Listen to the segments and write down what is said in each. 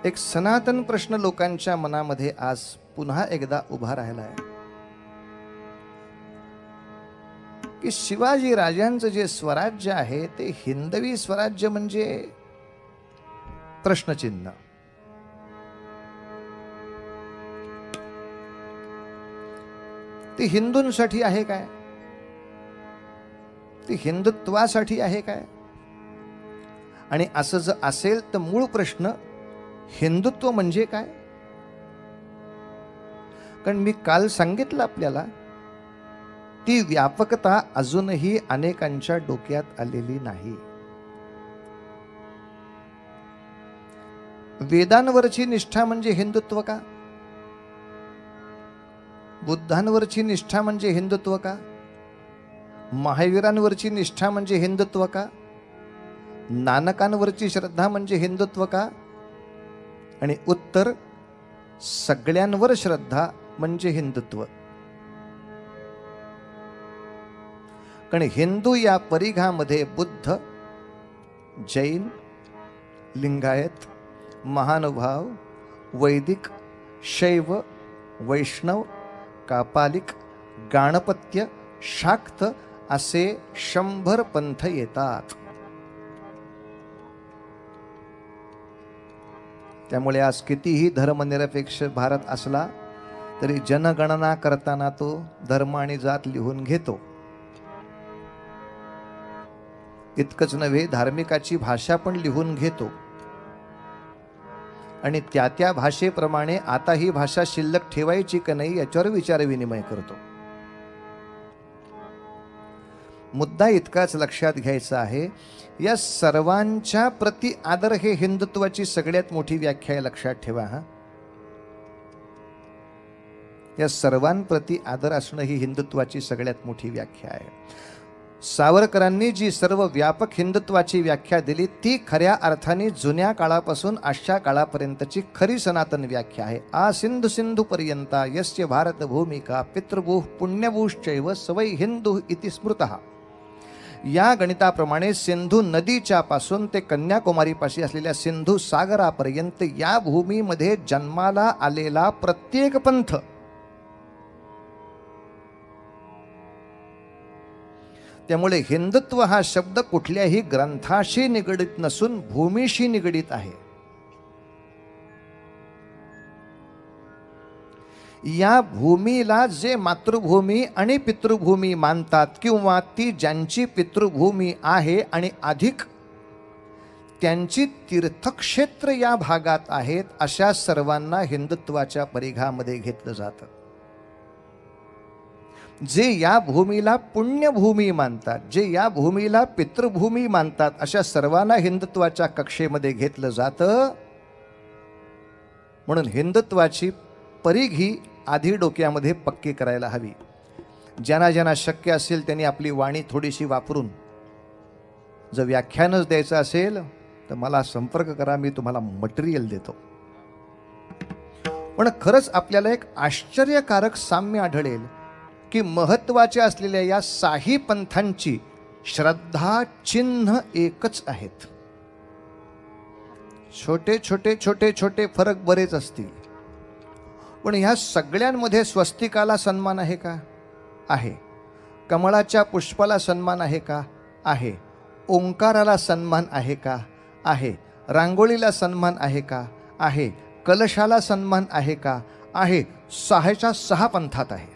एक सनातन प्रश्न लोकांच्या मनामध्ये आज पुन्हा एकदा उभा राहिला आहे की शिवाजी राजांचं जे स्वराज्य आहे ते हिंदवी स्वराज्य म्हणजे प्रश्नचिन्ह. ते हिंदूंसाठी आहे काय? ते हिंदुत्वासाठी आहे काय? आणि असं जर असेल तर मूळ प्रश्न हिंदुत्व म्हणजे काय? कारण मी काल सांगितलं आपल्याला ती व्यापकता अजूनही अनेकांच्या डोक्यात आलेली नाही. वेदांवरची निष्ठा म्हणजे हिंदुत्व का? बुद्धांवरची निष्ठा म्हणजे हिंदुत्व का? महावीरांवरची निष्ठा म्हणजे हिंदुत्व का? नानकांवरची श्रद्धा म्हणजे हिंदुत्व का? आणि उत्तर, सगळ्यांवर श्रद्धा म्हणजे हिंदुत्व. कारण हिंदू या परिघामध्ये बुद्ध, जैन, लिंगायत, महानुभाव, वैदिक, शैव, वैष्णव, कापालिक, गाणपत्य, शाक्त असे 100 पंथ येतात. त्यामुळे आज कितीही धर्मनिरपेक्ष भारत असला तरी जनगणना करताना तो धर्म आणि जात लिहून घेतो. इतकंच नव्हे, धार्मिकाची भाषा पण लिहून घेतो आणि त्या त्या भाषेप्रमाणे आता ही भाषा शिल्लक ठेवायची का नाही याच्यावर विचारविनिमय करतो. मुद्दा इतकाच लक्षात घ्यायचा आहे, या सर्वांच्या प्रति आदर हे हिंदुत्वाची सगळ्यात मोठी व्याख्या आहे. लक्षात ठेवा. या सर्वांप्रती आदर असणं ही हिंदुत्वाची सगळ्यात मोठी व्याख्या आहे. सावरकरांनी जी सर्व व्यापक हिंदुत्वाची व्याख्या दिली ती खऱ्या अर्थाने जुन्या काळापासून आजच्या काळापर्यंतची खरी सनातन व्याख्या आहे. आ सिंधु सिंधु पर्यंता यस्य भारत भूमिका पितृभूः पुण्यभूश्चैव सवै हिंदू इति स्मृतः. या गणिताप्रमाणे सिंधू नदीच्या पासून ते कन्याकुमारीपाशी असलेल्या सिंधू सागरापर्यंत या भूमीमध्ये जन्माला आलेला प्रत्येक पंथ त्यामुळे हिंदुत्व हा शब्द कुठल्याही ग्रंथाशी निगडित नसून भूमीशी निगडित आहे. या भूमीला जे मातृभूमी आणि पितृभूमी मानतात किंवा ती ज्यांची पितृभूमी आहे आणि अधिक त्यांची तीर्थक्षेत्र या भागात आहेत अशा सर्वांना हिंदुत्वाच्या परिघामध्ये घेतलं जातं. जे या भूमीला पुण्यभूमी मानतात, जे या भूमीला पितृभूमी मानतात अशा सर्वांना हिंदुत्वाच्या कक्षेमध्ये घेतलं जातं. म्हणून हिंदुत्वाची परिघ ही आधी डोक्यामध्ये पक्की करायला हवी. ज्यांना ज्यांना शक्य असेल त्यांनी आपली वाणी थोडीशी वापरून जर व्याख्यानच द्यायचं असेल तर मला संपर्क करा, मी तुम्हाला मटेरियल देतो. पण खरंच आपल्याला एक आश्चर्यकारक साम्य आढळेल की महत्त्वाच्या असलेल्या या साही पंथांची श्रद्धा चिन्ह एकच आहेत. छोटे छोटे छोटे छोटे फरक बरेच असतील, पण ह्या सगळ्यांमध्ये स्वस्तिकाला सन्मान आहे का? आहे. कमळाच्या पुष्पाला सन्मान आहे का? आहे. ओंकाराला सन्मान आहे का? आहे. रांगोळीला सन्मान आहे का? आहे. कलशाला सन्मान आहे का? आहे. 6च्या 6 पंथात आहे.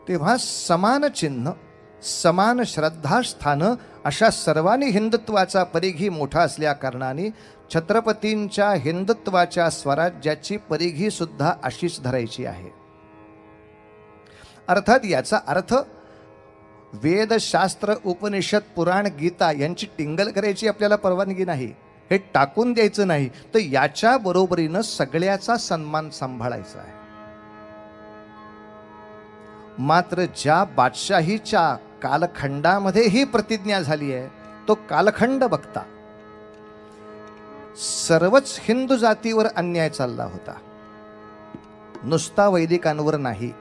तेव्हा समान चिन्ह, समान श्रद्धास्थान अशा सर्वांनी हिंदुत्वाचा परिघी मोठा असल्या कारणाने छत्रपतींच्या हिंदुत्वाच्या स्वराज्याची परिघी सुद्धा अशीच धरायची आहे. अर्थात याचा अर्थ वेद, शास्त्र, उपनिषद, पुराण, गीता यांची टिंगल करायची आपल्याला परवानगी नाही. हे टाकून द्यायचं नाही, तर याच्या बरोबरीनं सगळ्याचा सन्मान सांभाळायचा आहे. मात्र ज्या बादशाहीच्या कालखंडामध्ये ही प्रतिज्ञा झाली आहे तो कालखंड बघता सर्वच हिंदू जातीवर अन्याय चालला होता, नुसता वैदिकांवर नाही.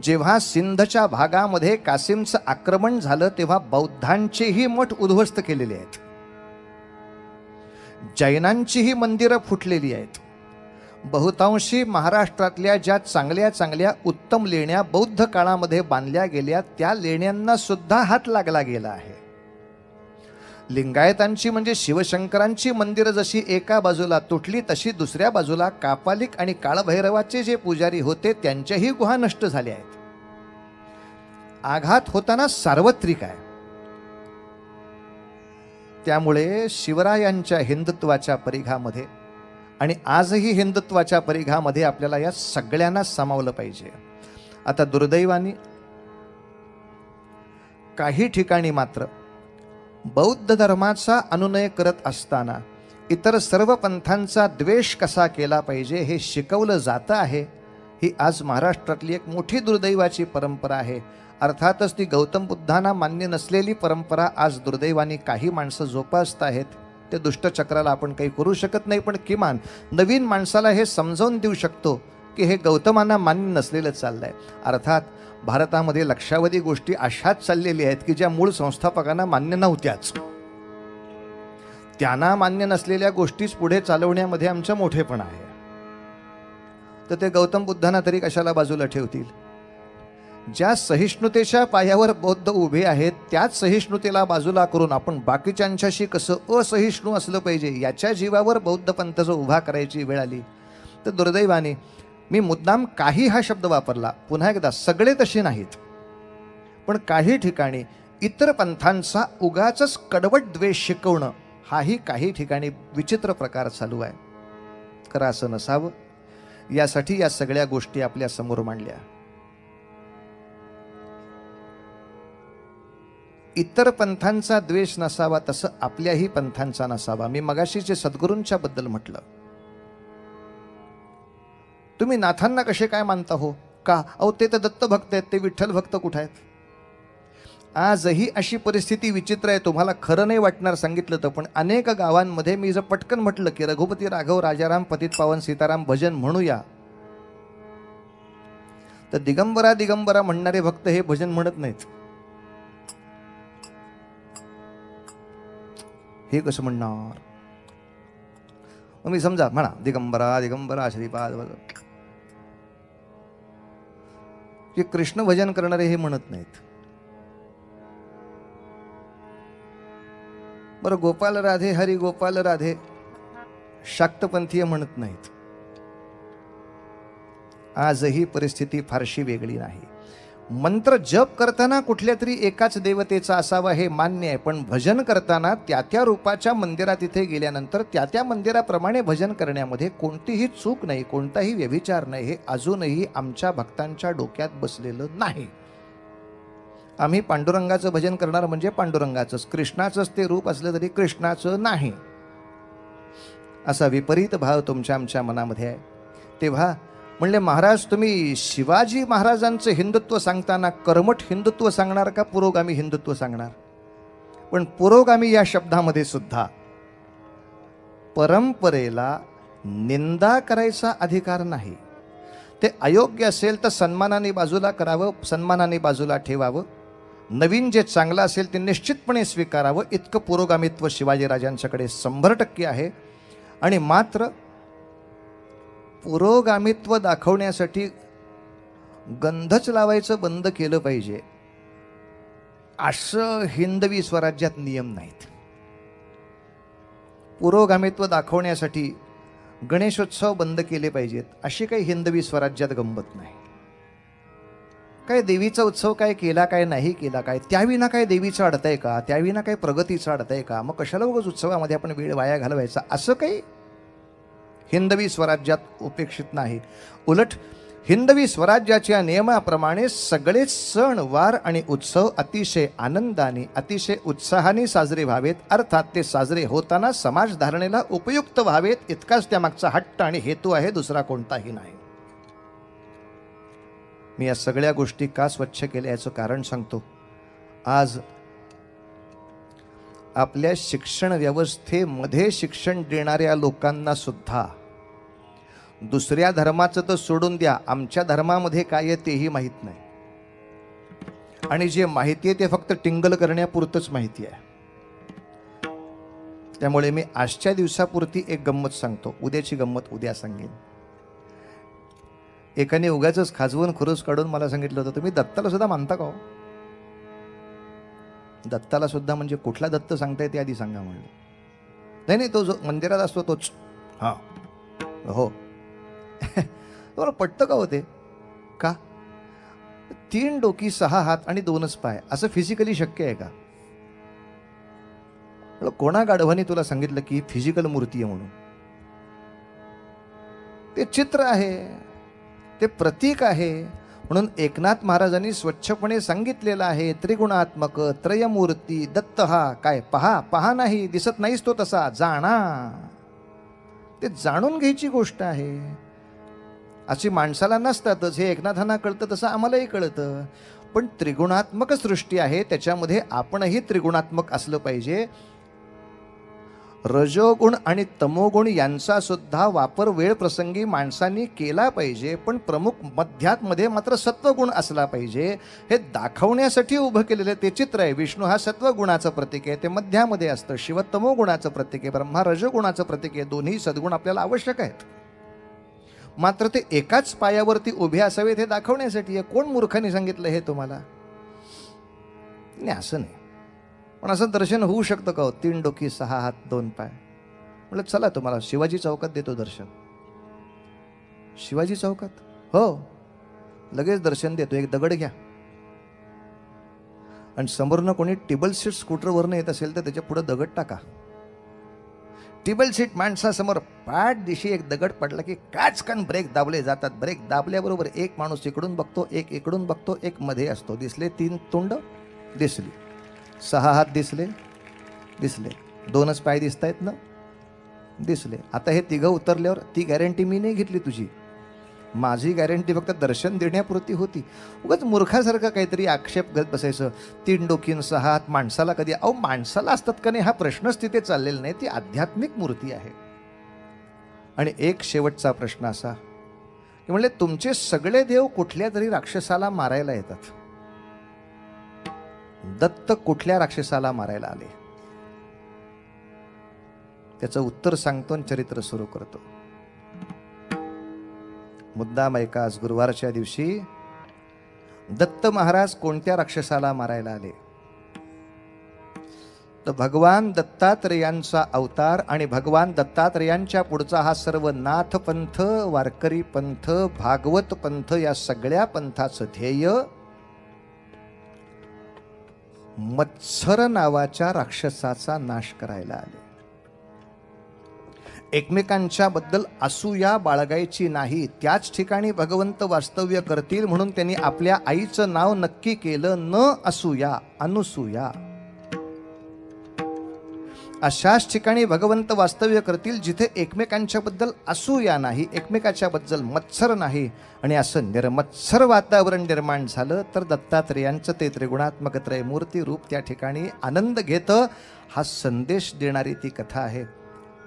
जेव्हा सिंधच्या भागामध्ये कासिमचं आक्रमण झालं तेव्हा बौद्धांचेही मठ उद्ध्वस्त केलेले आहेत. जैनांचीही मंदिरं फुटलेली आहेत. बहुतांशी महाराष्ट्रातल्या ज्या चांगल्या चांगल्या उत्तम लेण्या बौद्ध काळामध्ये बांधल्या गेल्या त्या लेण्यांना सुद्धा हात लागला गेला आहे. लिंगायतांची म्हणजे शिवशंकरांची मंदिरं जशी एका बाजूला तुटली तशी दुसऱ्या बाजूला कापालिक आणि काळभैरवाचे जे पुजारी होते त्यांच्याही गुहा नष्ट झाल्या आहेत. आघात होताना सार्वत्रिक आहे. त्यामुळे शिवरायांच्या हिंदुत्वाच्या परिघामध्ये आणि आजही हिंदुत्वाच्या परिघामध्ये आपल्याला या सगळ्यांना सामावलं पाहिजे. आता दुर्दैवाने काही ठिकाणी मात्र बौद्ध धर्माचा अनुनय करत असताना इतर सर्व पंथांचा द्वेष कसा केला पाहिजे हे शिकवलं जातं आहे. ही आज महाराष्ट्रातली एक मोठी दुर्दैवाची परंपरा आहे. अर्थातच ती गौतम बुद्धांना मान्य नसलेली परंपरा आज दुर्दैवाने काही माणसं जोपासत आहेत. ते दुष्टचक्राला आपण काही करू शकत नाही, पण किमान नवीन माणसाला हे समजावून देऊ शकतो की हे गौतमांना मान्य नसलेलं चाललंय. अर्थात भारतामध्ये लक्षावधी गोष्टी अशाच चाललेल्या आहेत की ज्या मूळ संस्थापकांना मान्य नव्हत्याच. त्यांना मान्य नसलेल्या गोष्टीच पुढे चालवण्यामध्ये आमचं मोठेपण आहे. तर ते गौतम बुद्धांना तरी कशाला बाजूला ठेवतील? ज्या सहिष्णुतेच्या पायावर बौद्ध उभे आहेत त्याच सहिष्णुतेला बाजूला करून आपण बाकीच्यांच्याशी कसं असहिष्णू असलं पाहिजे याच्या जीवावर बौद्ध पंथ जो उभा करायची वेळ आली तर दुर्दैवाने मी मुद्दाम काही हा शब्द वापरला. पुन्हा एकदा सगळे तसे नाहीत, पण काही ठिकाणी इतर पंथांचा उगाचच कडवट द्वेष शिकवणं हाही काही ठिकाणी विचित्र प्रकार चालू आहे. खरं असं नसावं यासाठी या सगळ्या गोष्टी आपल्या समोर मांडल्या. इतर पंथांचा द्वेष नसावा तसं आपल्याही पंथांचा नसावा. मी मगाशी जे सद्गुरूंच्या बद्दल म्हटलं, तुम्ही नाथांना कसे काय मानता हो? का? अहो ते तर दत्त भक्त आहेत, ते विठ्ठल भक्त कुठे आहेत? आजही अशी परिस्थिती विचित्र आहे. तुम्हाला खरं नाही वाटणार सांगितलं तर, पण अनेक गावांमध्ये मी जर पटकन म्हटलं की रघुपती राघव राजाराम पतित पावन सीताराम भजन म्हणूया, तर दिगंबरा दिगंबरा म्हणणारे भक्त हे भजन म्हणत नाहीत. हे कसं म्हणणार? मी समजा म्हणा दिगंबरा दिगंबरा श्रीपाद जे कृष्ण भजन करणारे हे म्हणत नाहीत. बरं गोपाल राधे हरी गोपाल राधे शाक्तपंथीय म्हणत नाहीत. आजही परिस्थिती फारशी वेगळी नाही. मंत्र जप करताना कुठल्या तरी एकाच देवतेचा असावा हे मान्य आहे, पण भजन करताना त्या त्या रूपाच्या मंदिरात इथे गेल्यानंतर त्या त्या मंदिराप्रमाणे भजन करण्यामध्ये कोणतीही चूक नाही, कोणताही व्यभिचार नाही. हे अजूनही आमच्या भक्तांच्या डोक्यात बसलेलं नाही. आम्ही पांडुरंगाचं भजन करणार म्हणजे पांडुरंगाचंच, कृष्णाचंच ते रूप असलं तरी कृष्णाचं नाही, असा विपरीत भाव तुमच्या आमच्या मनामध्ये आहे. तेव्हा म्हणले महाराज तुम्ही शिवाजी महाराजांचं हिंदुत्व सांगताना कर्मठ हिंदुत्व सांगणार का पुरोगामी हिंदुत्व सांगणार? पण पुरोगामी या शब्दामध्ये सुद्धा परंपरेला निंदा करायचा अधिकार नाही. ते अयोग्य असेल तर सन्मानाने बाजूला करावं, सन्मानाने बाजूला ठेवावं. नवीन जे चांगलं असेल ते निश्चितपणे स्वीकारावं. इतकं पुरोगामित्व शिवाजीराजांच्याकडे 100% आहे. आणि मात्र पुरोगामित्व दाखवण्यासाठी गंधच लावायचं बंद केलं पाहिजे असं हिंदवी स्वराज्यात नियम नाहीत. पुरोगामित्व दाखवण्यासाठी गणेशोत्सव बंद केले पाहिजेत अशी काही हिंदवी स्वराज्यात गंमत नाही. काय देवीचा उत्सव काय केला काय नाही केला काय त्याविना काय देवीचं अडतंय का? त्याविना काय प्रगतीचं अडतंय का? मग कशाला उगाच उत्सवामध्ये आपण वेळ वाया घालवायचा असं काही हिंदवी स्वराज्यात उपेक्षित नाही. उलट हिंदवी स्वराज्याच्या नियमाप्रमाणे सगळेच सण वार आणि उत्सव अतिशय आनंदाने अतिशय उत्साहाने साजरे व्हावेत. अर्थात ते साजरे होताना समाजधारणेला उपयुक्त व्हावेत इतकाच त्यामागचा हट्ट आणि हेतू आहे, दुसरा कोणताही नाही. मी या सगळ्या गोष्टी का स्वच्छ केल्या याचं कारण सांगतो. आज आपल्या शिक्षण व्यवस्थेमध्ये शिक्षण देणाऱ्या लोकांना सुद्धा दुसऱ्या धर्माचं तर सोडून द्या, आमच्या धर्मामध्ये काय आहे तेही माहीत नाही. आणि जे माहिती आहे ते फक्त टिंगल करण्यापुरतंच माहिती आहे. त्यामुळे मी आजच्या दिवसापुरती एक गंमत सांगतो, उद्याची गंमत उद्या सांगेन. एकाने उगाच खाजवून खुरूस काढून मला सांगितलं होतं, तुम्ही दत्ताला सुद्धा मानता का हो? दत्ताला सुद्धा म्हणजे कुठला दत्त सांगताय ते आधी सांगा म्हणलं. नाही नाही, तो जो मंदिरात असतो तोच. हां हो. तुम्हाला पटतं का होते का? 3 डोकी 6 हात आणि 2च पाय असं फिजिकली शक्य आहे का? कोणा गाढवाने तुला सांगितलं की फिजिकल मूर्ती आहे म्हणून? ते चित्र आहे, ते प्रतीक आहे. म्हणून एकनाथ महाराजांनी स्वच्छपणे सांगितलेलं आहे, त्रिगुणात्मक त्रयमूर्ती दत्त हा काय पहा पहा नाही, दिसत नाहीस तो तसा, जाणा. ते जाणून घ्यायची गोष्ट आहे. अशी माणसाला नसतातच, हे एकनाथांना कळतं तसं आम्हालाही कळतं. पण त्रिगुणात्मक सृष्टी आहे, त्याच्यामध्ये आपणही त्रिगुणात्मक असलं पाहिजे. रजोगुण आणि तमोगुण यांचा सुद्धा वापर वेळ प्रसंगी माणसांनी केला पाहिजे, पण प्रमुख मध्यामध्ये मात्र सत्वगुण असला पाहिजे. हे दाखवण्यासाठी उभं केलेलं ते चित्र आहे. विष्णू हा सत्वगुणाचं प्रतीक आहे, ते मध्यामध्ये असतं. शिव तमोगुणाचं प्रतीक आहे, ब्रह्मा रजोगुणाचं प्रतीक आहे. दोन्ही सद्गुण आपल्याला आवश्यक आहेत, मात्र ते एकाच पायावरती उभे असावेत हे दाखवण्यासाठी आहे. कोण मूर्खाने सांगितलं हे तुम्हाला? नाही, असं नाही. पण असं दर्शन होऊ शकतं का? 3 डोकी 6 हात 2 पाय. म्हटलं चला तुम्हाला शिवाजी चौकात देतो दर्शन. शिवाजी चौकात हो, लगेच दर्शन देतो. एक दगड घ्या आणि समोरनं कोणी टेबल सीट स्कूटरवरनं येत असेल तर त्याच्या पुढे दगड टाका. टेबल सीट माणसासमोर पाठ दिशी एक दगड पडला की काचकन ब्रेक दाबले जातात. ब्रेक दाबल्याबरोबर एक माणूस इकडून बघतो, एक इकडून बघतो, एक मध्ये असतो. दिसले 3 तोंड? दिसली. 6 हात दिसले? दिसले. 2च पाय दिसत आहेत ना? दिसले. आता हे 3 उतरल्यावर ती गॅरंटी मी नाही घेतली तुझी, माझी गॅरंटी फक्त दर्शन देण्यापुरती होती. उगाच मूर्खासारखं काहीतरी आक्षेप करत बसायचं. 3 डोकीन 6 हात माणसाला कधी? अहो माणसाला असतात का नाही हा प्रश्नच तिथे चाललेला नाही. ती आध्यात्मिक मूर्ती आहे. आणि एक शेवटचा प्रश्न असा की म्हणले तुमचे सगळे देव कुठल्या तरी राक्षसाला मारायला येतात. दत्त कुठल्या राक्षसाला मारायला आले? त्याचं उत्तर सांगतो आणि चरित्र सुरू करतो. मुद्दाम ऐका. आज गुरुवारच्या दिवशी दत्त महाराज कोणत्या राक्षसाला मारायला आले? तर भगवान दत्तात्रेयांचा अवतार आणि भगवान दत्तात्रेयांच्या पुढचा हा सर्व नाथ पंथ, वारकरी पंथ, भागवत पंथ या सगळ्या पंथाचं ध्येय मत्सर नावाच्या राक्षसाचा नाश करायला आले. एकमेकांच्या बद्दल असूया बाळगायची नाही. त्याच ठिकाणी भगवंत वास्तव्य करतील म्हणून त्यांनी आपल्या आईचं नाव नक्की केलं, न असूया, अनुसूया. अशाच ठिकाणी भगवंत वास्तव्य करतील जिथे एकमेकांच्या बद्दल असूया नाही, एकमेकाच्या बद्दल मत्सर नाही. आणि असं निर्मत्सर वातावरण निर्माण झालं तर दत्तात्रेयांचं ते त्रिगुणात्मक त्रयमूर्ती रूप त्या ठिकाणी आनंद घेतं. हा संदेश देणारी ती कथा आहे.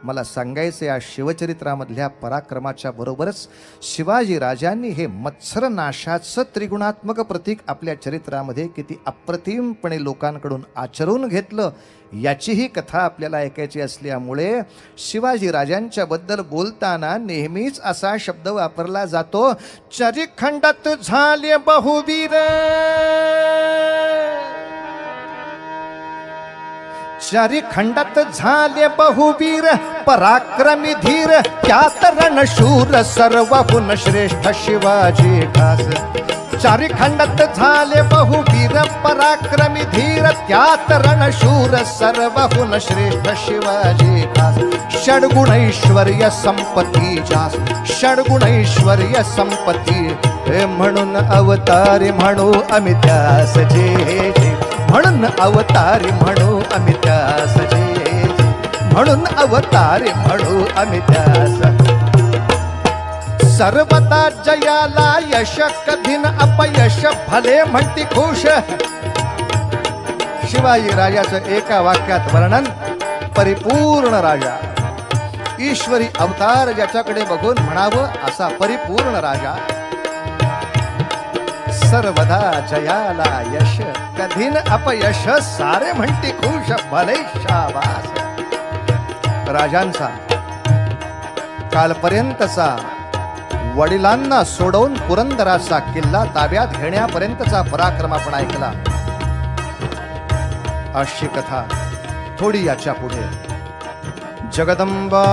मला सांगायचं या शिवचरित्रामधल्या पराक्रमाच्या बरोबरच शिवाजी राजांनी हे मत्सर नाशाचं त्रिगुणात्मक प्रतीक आपल्या चरित्रामध्ये किती अप्रतिमपणे लोकांकडून आचरून घेतलं याचीही कथा आपल्याला ऐकायची असल्यामुळे शिवाजी राजांच्या बद्दल बोलताना नेहमीच असा शब्द वापरला जातो, चरिखंडात झाले बहुवीर. चरिखंडात झाले बहुवीर, पराक्रमी धीर, त्यात रणशूर सर्वहुन श्रेष्ठ शिवाजी खास. चारिखंडात झाले बहुवीर, पराक्रमी धीर, त्यात रणशूर सर्वहुन श्रेष्ठ शिवाजी खास. षड्गुणैश्वर्य संपत्ती जास, षड्गुणैश्वर्य संपत्ती, म्हणून अवतारी म्हणू आम्ही त्यास जे जे. म्हणून अवतारी म्हणू आम्ही त्यास जे, म्हणून अवतारी म्हणू आम्ही त्यास. सर्वदा जयाला यश, कधी न अपयश, भले म्हणती खुश. शिवाजी राजाचं एका वाक्यात वर्णन, परिपूर्ण राजा. ईश्वरी अवतार ज्याच्याकडे बघून म्हणावं असा परिपूर्ण राजा. सर्वदा जयाला यश, कधी न अपयश, सारे म्हणती खुश, भले शाबास. राजांचा कालपर्यंतचा वडिलांना सोडवून पुरंदराचा किल्ला ताब्यात घेण्यापर्यंतचा पराक्रम आपण ऐकला. अशी कथा थोडी याच्या पुढे. जगदंबा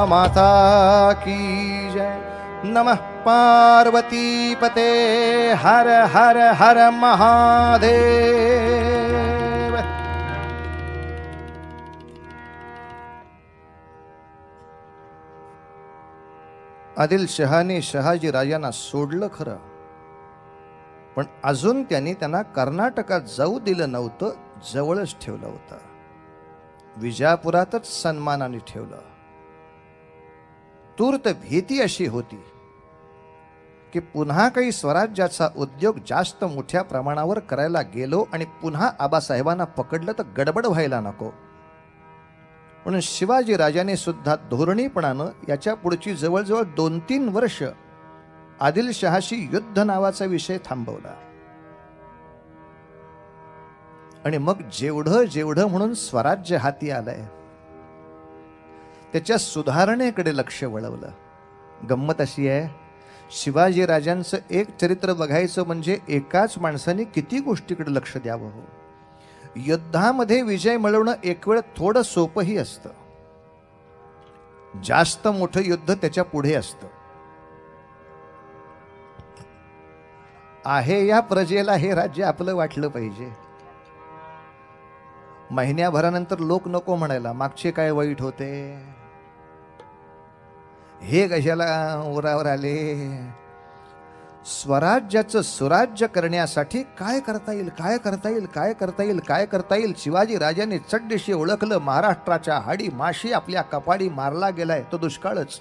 माता की जय. नमः पार्वती पते. हर हर हर महादेव. आदिलशहाने शहाजी राजांना सोडलं खरं, पण अजून त्यांना कर्नाटकात जाऊ दिलं नव्हतं, जवळच ठेवलं होतं. विजापुरातच सन्मानाने ठेवलं. तूर्त भीती अशी होती की पुन्हा काही स्वराज्याचा उद्योग जास्त मोठ्या प्रमाणावर करायला गेलो आणि पुन्हा आबासाहेबांना पकडलं तर गडबड व्हायला नको. म्हणून शिवाजी राजाने सुद्धा धोरणीपणानं याच्या पुढची जवळजवळ 2-3 वर्ष आदिलशहाशी युद्ध नावाचा विषय थांबवला. आणि मग जेवढं जेवढं म्हणून स्वराज्य हाती आलंय त्याच्या सुधारणेकडे लक्ष वळवलं. गंमत अशी आहे, शिवाजी राजांचं एक चरित्र बघायचं म्हणजे एकाच माणसाने किती गोष्टीकडे लक्ष द्यावं. हो, युद्धामध्ये विजय मिळवणं एक वेळ थोडं सोपंही असतं, जास्त मोठं युद्ध त्याच्या पुढे असतं. आहे या प्रजेला हे राज्य आपलं वाटलं पाहिजे. महिन्याभरानंतर लोक नको म्हणायला, मागचे काय वाईट होते, हे कशाला उरावर आले. स्वराज्याचं सुराज्य करण्यासाठी काय करता येईल, काय करता येईल, काय करता येईल, काय करता येईल. शिवाजी राजांनी चड्डीशी ओळखलं, महाराष्ट्राच्या हाडी माशी आपल्या कपाडी मारला गेलाय तो दुष्काळच.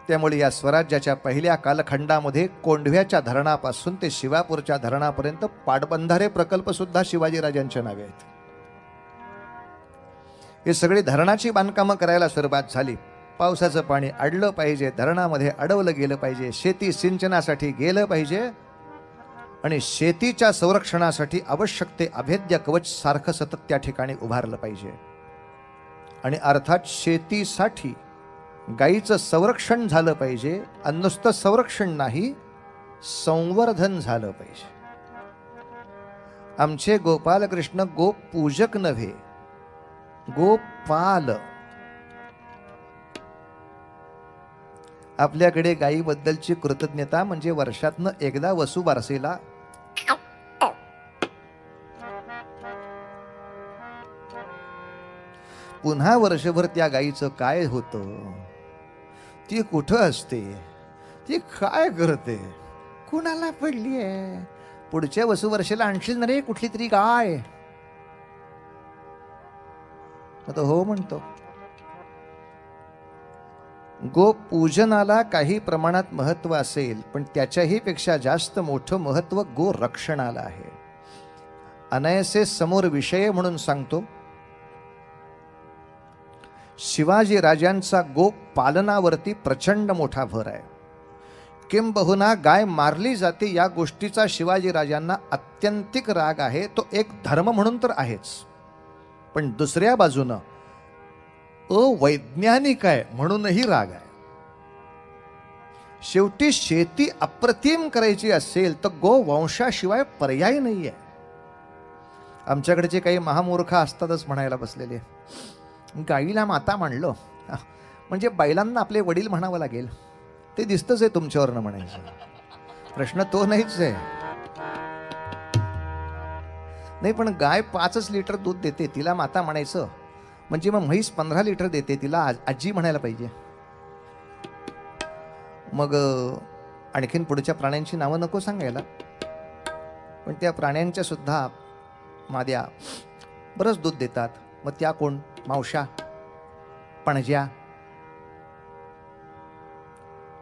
त्यामुळे या स्वराज्याच्या पहिल्या कालखंडामध्ये कोंढव्याच्या धरणापासून ते शिवापूरच्या धरणापर्यंत पाटबंधारे प्रकल्प सुद्धा शिवाजी राजांच्या नावे आहेत. हे सगळी धरणाची बांधकामं करायला सुरुवात झाली. पावसाचं पाणी अडलं पाहिजे, धरणामध्ये अडवलं गेलं पाहिजे, शेती सिंचनासाठी गेलं पाहिजे आणि शेतीच्या संरक्षणासाठी आवश्यक ते अभेद्य कवच सारखं सतत त्या ठिकाणी उभारलं पाहिजे. आणि अर्थात शेतीसाठी गायीचं संरक्षण झालं पाहिजे. आणि नुसतं संरक्षण नाही, संवर्धन झालं पाहिजे. आमचे गोपालकृष्ण गोपूजक नव्हे, गोपाल. आपल्याकडे गायीबद्दलची कृतज्ञता म्हणजे वर्षातनं एकदा वसुबारसेला पुन्हा वर्षभर त्या गायीचं काय होतं, ती कुठं असते, ती काय करते, कुणाला पडली आहे, पुढच्या वसुवर्षाला आणशील ना रे कुठली तरी गाय. आता हो म्हणतो. गोपूजनाला काही प्रमाणात महत्व असेल, पण त्याच्याही पेक्षा जास्त मोठं महत्व गोरक्षणाला आहे. अनायसे समोर विषय म्हणून सांगतो, शिवाजी राजांचा गोपालनावरती प्रचंड मोठा भर आहे. किंबहुना गाय मारली जाते या गोष्टीचा शिवाजी राजांना अत्यंतिक राग आहे. तो एक धर्म म्हणून तर आहेच, पण दुसऱ्या बाजूनं अवैज्ञानिक आहे म्हणूनही राग आहे. शेवटी शेती अप्रतिम करायची असेल तर गोवंशाशिवाय पर्याय नाही आहे. आमच्याकडचे काही महामूर्ख असतातच म्हणायला बसलेले, गाईला माता मानलं म्हणजे बैलांना आपले वडील म्हणावं लागेल. ते दिसतच आहे तुमच्यावरनं म्हणायचं. प्रश्न तो नाहीच आहे. नाही, पण गाय 5 लिटर दूध देते, तिला माता म्हणायचं म्हणजे मग म्हैस 15 लिटर देते, तिला आजी म्हणायला पाहिजे. मग आणखीन पुढच्या प्राण्यांची नावं नको सांगायला, पण त्या प्राण्यांच्या सुद्धा माद्या बरंच दूध देतात. मग त्या कोण? मावशा, पणज्या.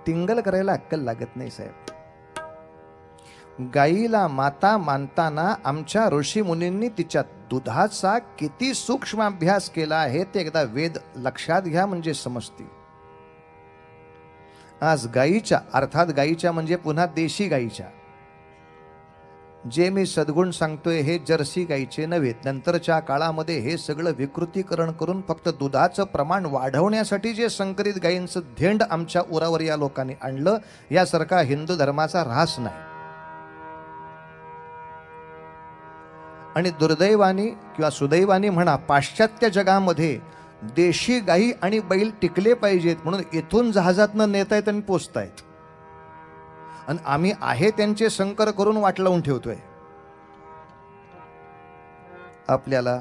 टिंगल करायला अक्कल लागत नाही साहेब. गाईला माता मानताना आमच्या ऋषी मुनींनी तिच्या दुधाचा किती सूक्ष्म अभ्यास केला आहे ते एकदा वेद लक्षात घ्या म्हणजे समजते. आज गाईच्या, अर्थात गाईच्या म्हणजे पुन्हा देशी गाईच्या, जे मी सद्गुण सांगतोय हे जर्सी गाईचे नव्हे. नंतरच्या काळामध्ये हे सगळं विकृतीकरण करून फक्त दुधाचं प्रमाण वाढवण्यासाठी जे संकरित गायींचं धेंड आमच्या उरावर या लोकांनी आणलं, यासारखा हिंदू धर्माचा ऱ्हास नाही. आणि दुर्दैवानी किंवा सुदैवानी म्हणा, पाश्चात्य जगामध्ये देशी गायी आणि बैल टिकले पाहिजेत म्हणून इथून जहाजातनं नेतायत आणि पोचतायत, आणि आम्ही आहे त्यांचे संकर करून वाट लावून ठेवतोय. आपल्याला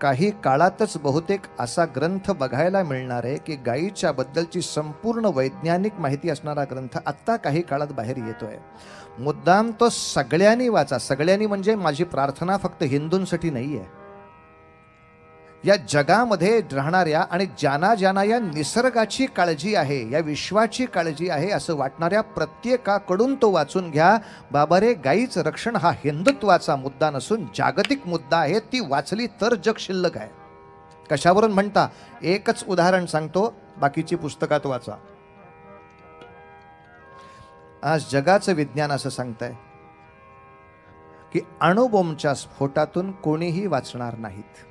काही काळातच बहुतेक असा ग्रंथ बघायला मिळणार आहे की गायीच्या बद्दलची संपूर्ण वैज्ञानिक माहिती असणारा ग्रंथ आत्ता काही काळात बाहेर येतोय. मुद्दाम तो सगळ्यांनी वाचा. सगळ्यांनी म्हणजे माझी प्रार्थना फक्त हिंदूंसाठी नाही आहे. या जगामध्ये राहणाऱ्या आणि ज्यांना ज्यांना या निसर्गाची काळजी आहे, या विश्वाची काळजी आहे असं वाटणाऱ्या प्रत्येकाकडून तो वाचून घ्या. बाबा रे, गायीचं रक्षण हा हिंदुत्वाचा मुद्दा नसून जागतिक मुद्दा आहे. ती वाचली तर जग शिल्लक आहे. कशावरून म्हणता? एकच उदाहरण सांगतो, बाकीची पुस्तकात वाचा. आज जगाचं विज्ञान असं सांगतंय की अणुबॉम्बच्या स्फोटातून कोणीही वाचणार नाहीत.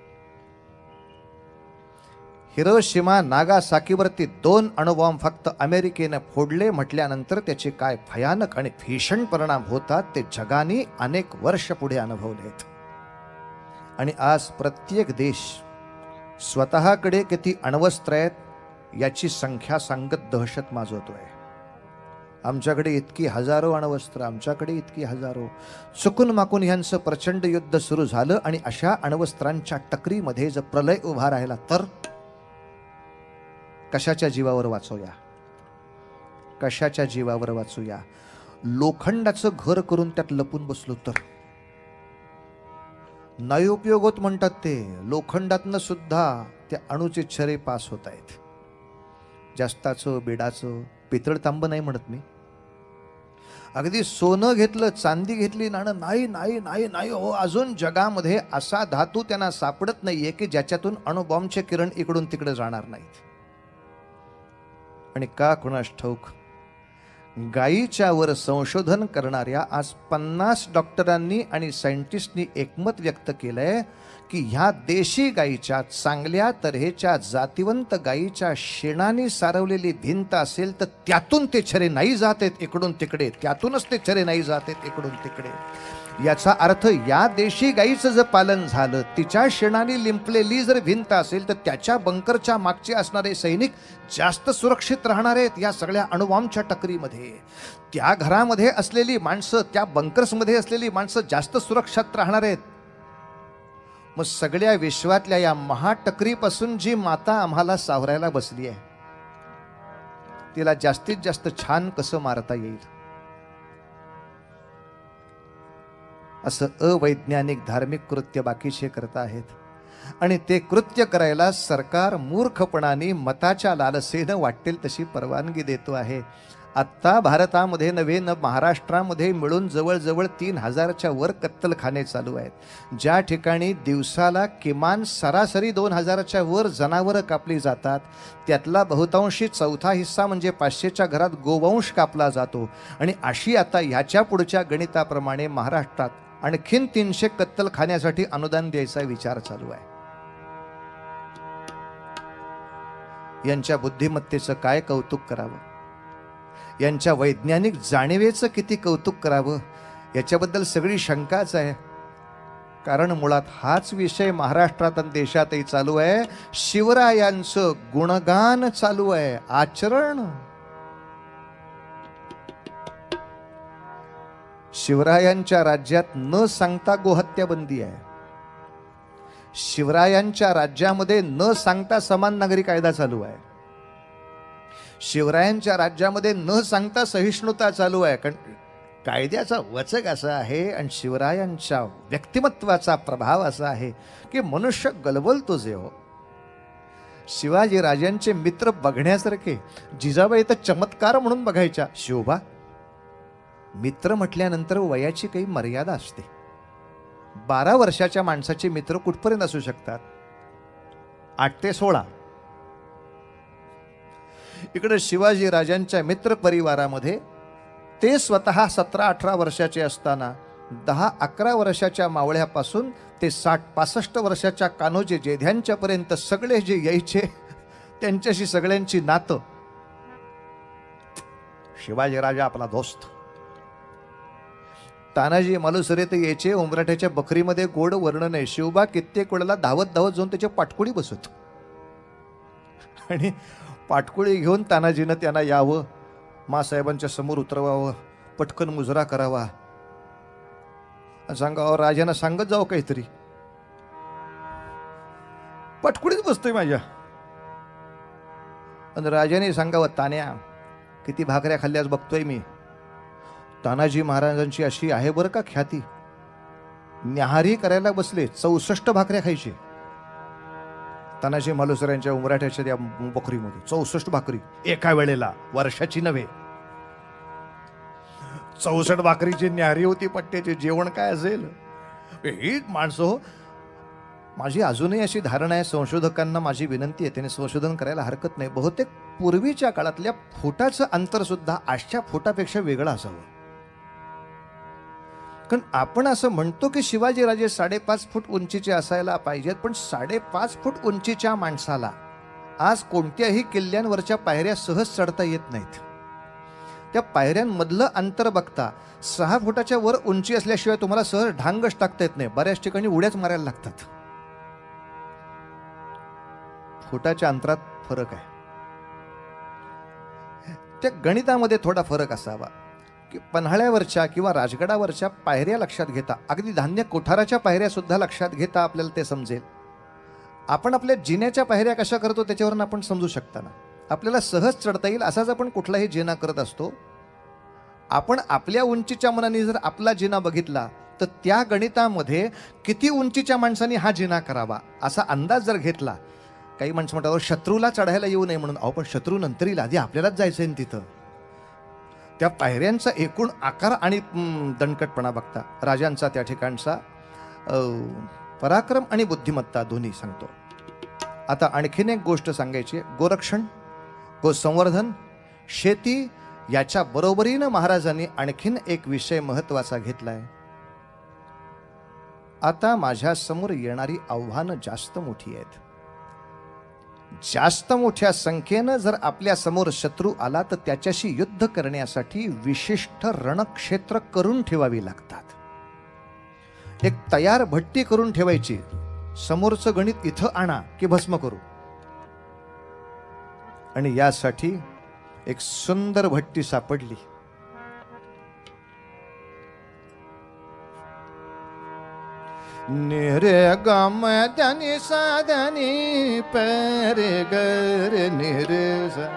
हिरोशिमा नागासाकीवरती 2 अणुबॉम्ब फक्त अमेरिकेने फोडले म्हटल्यानंतर त्याचे काय भयानक आणि भीषण परिणाम होतात ते जगाने अनेक वर्ष पुढे अनुभवलेत. आणि आज प्रत्येक देश स्वतःकडे किती अण्वस्त्र आहेत याची संख्या सांगत दहशत माजवतोय. आमच्याकडे इतकी हजारो अण्वस्त्र, आमच्याकडे इतकी हजारो. चुकून माकून यांचं प्रचंड युद्ध सुरू झालं आणि अशा अण्वस्त्रांच्या टकरीमध्ये जर प्रलय उभा राहिला तर कशाच्या जीवावर वाचूया? कशाच्या जीवावर वाचूया? लोखंडाचं घर करून त्यात लपून बसलो तर नाही उपयोग होत म्हणतात ते. लोखंडातनं सुद्धा त्या अणूचे छरे पास होत आहेत. जास्ताचं, बिडाचं, पितळ तांब नाही म्हणत मी. अगदी सोनं घेतलं, चांदी घेतली, नाणं नाही नाही नाही नाही हो. अजून जगामध्ये असा धातू त्यांना सापडत नाहीये की ज्याच्यातून अणुबॉम्बचे किरण इकडून तिकडे जाणार नाहीत. आणि का कुणास ठाऊक गायीच्या वर संशोधन करणाऱ्या आज 50 डॉक्टरांनी आणि सायंटिस्टनी एकमत व्यक्त केलंय की ह्या देशी गायीच्या चांगल्या तऱ्हेच्या जातिवंत गायीच्या शेणाने सारवलेली भिंत असेल तर त्यातून ते छरे नाही जातेत इकडून तिकडे, त्यातूनच ते छरे नाही जातेत इकडून तिकडे. याचा अर्थ या देशी गायीचं जर पालन झालं, तिच्या शेणाने लिंपलेली जर भिंत असेल तर त्याच्या बंकरच्या मागचे असणारे सैनिक जास्त सुरक्षित राहणार आहेत या सगळ्या अणुबॉम्बच्या टकरीमध्ये. त्या घरामध्ये असलेली माणसं, त्या बंकर्समध्ये असलेली माणसं जास्त सुरक्षित राहणार आहेत. मग सगळ्या विश्वातल्या या महाटकरीपासून जी माता आम्हाला सावरायला बसली आहे तिला जास्तीत जास्त छान कसं मारता येईल असं अवैज्ञानिक धार्मिक कृत्य बाकीचे करत आहेत. आणि ते कृत्य करायला सरकार मूर्खपणाने मताच्या लालसेनं वाटेल तशी परवानगी देतो आहे. आत्ता भारतामध्ये नव्हे न महाराष्ट्रामध्ये मिळून जवळजवळ 3000च्या वर कत्तलखाने चालू आहेत. ज्या ठिकाणी दिवसाला किमान सरासरी 2000च्या वर जनावरं कापली जातात त्यातला बहुतांशी चौथा हिस्सा म्हणजे 500च्या घरात गोवंश कापला जातो. आणि अशी आता ह्याच्या पुढच्या गणिताप्रमाणे महाराष्ट्रात आणखीन 300 कत्तलखान्यासाठी अनुदान द्यायचा विचार चालू आहे. यांच्या बुद्धिमत्तेचं काय कौतुक करावं, यांच्या वैज्ञानिक जाणीवेचं किती कौतुक करावं याच्याबद्दल सगळी शंकाच आहे. कारण मुळात हाच विषय महाराष्ट्रात आणि देशातही चालू आहे. शिवरायांचं गुणगान चालू आहे, आचरण. शिवरायांच्या राज्यात न सांगता गोहत्या बंदी आहे. शिवरायांच्या राज्यामध्ये न सांगता समान नागरी कायदा चालू आहे. शिवरायांच्या राज्यामध्ये न सांगता सहिष्णुता चालू आहे. कारण कायद्याचा वचक असा आहे आणि शिवरायांच्या व्यक्तिमत्वाचा प्रभाव असा आहे की मनुष्य गलबलतो जे हो. शिवाजी राजांचे मित्र बघण्यासारखे. जिजाबाई तर चमत्कार म्हणून बघायच्या. शोभा मित्र म्हटल्यानंतर वयाची काही मर्यादा असते. 12 वर्षाच्या माणसाचे मित्र कुठपर्यंत असू शकतात? 8 ते 16. इकडे शिवाजी राजांच्या मित्र परिवारामध्ये ते स्वतः 17-18 वर्षाचे असताना 10-11 वर्षाच्या मावळ्यापासून ते 60-65 वर्षाच्या कान्होजी जेध्यांच्या पर्यंत सगळे जे यायचे त्यांच्याशी सगळ्यांची नातं. शिवाजीराजा आपला दोस्त. तानाजी मालुसरे तर यायचे उंबराठ्याच्या बकरीमध्ये गोड वर्णन आहे. शिवबा कित्येक वेळेला धावत धावत जाऊन त्याच्या पाटकुळी बसत आणि पाटकुळी घेऊन तानाजीनं त्यांना यावं, मासाहेबांच्या समोर उतरवावं, पटकन मुजरा करावा, सांगावं राजांना सांगत जावं काहीतरी. पाटकुळीच बसतोय माझ्या. आणि राजाने सांगावं, तान्या किती भाकऱ्या खाल्ल्यास बघतोय मी. तानाजी महाराजांची अशी आहे बरं का ख्याती, न्याहारी करायला बसले 64 भाकऱ्या खायचे तानाजी मालुसऱ्यांच्या उमराठ्याच्या त्या बकरीमध्ये. 64 भाकरी एका वेळेला, वर्षाची नव्हे. 64 भाकरीची न्याहारी होती पट्ट्याचे. जेवण काय असेल ही माणसं हो. माझी अजूनही अशी धारणा आहे, संशोधकांना माझी विनंती आहे, त्याने संशोधन करायला हरकत नाही, बहुतेक पूर्वीच्या काळातल्या फुटाचं अंतर सुद्धा आजच्या फुटापेक्षा वेगळं असावं. कारण आपण असं म्हणतो की शिवाजीराजे 5.5 फूट उंचीचे असायला पाहिजेत, पण 5.5 फूट उंचीच्या माणसाला आज कोणत्याही किल्ल्यांवरच्या पायऱ्या सहज चढता येत नाहीत. त्या पायऱ्यांमधलं अंतर बघता 6 फुटाच्या वर उंची असल्याशिवाय तुम्हाला सहज ढांगच टाकता येत नाही. बऱ्याच ठिकाणी उड्याच मारायला लागतात. फुटाच्या अंतरात फरक आहे. त्या गणितामध्ये थोडा फरक असावा की पन्हाळ्यावरच्या किंवा राजगडावरच्या पायऱ्या लक्षात घेता, अगदी धान्य कोठाराच्या पायऱ्या सुद्धा लक्षात घेता आपल्याला ते समजेल. आपण आपल्या जिन्याच्या पायऱ्या कशा करतो त्याच्यावरून आपण समजू शकता ना. आपल्याला सहज चढता येईल असाच आपण कुठलाही जिना करत असतो. आपण आपल्या उंचीच्या मनाने जर आपला जिना बघितला तर त्या गणितामध्ये किती उंचीच्या माणसाने हा जिना करावा असा अंदाज जर घेतला. काही माणसं म्हणतात शत्रूला चढायला येऊ नये म्हणून. अहो पण शत्रू नंतर येईल, आधी आपल्यालाच जायचं आहे तिथं. त्या पायऱ्यांचा एकूण आकार आणि दणकटपणा बघता राजांचा त्या ठिकाणचा पराक्रम आणि बुद्धिमत्ता दोन्ही सांगतो. आता आणखीन एक गोष्ट सांगायची, गोरक्षण, गोसंवर्धन, शेती याच्या बरोबरीनं महाराजांनी आणखीन एक विषय महत्वाचा घेतलाय. आता माझ्या समोर येणारी आव्हानं जास्त मोठी आहेत. जास्त मोठ्या संख्येनं जर आपल्या समोर शत्रू आला तर त्याच्याशी युद्ध करण्यासाठी विशिष्ट रणक्षेत्र करून ठेवावी लागतात. एक तयार भट्टी करून ठेवायची, समोरचं गणित इथं आणा की भस्म करू. आणि यासाठी एक सुंदर भट्टी सापडली. निरे गम धनी साधनी पर गर निरे सा.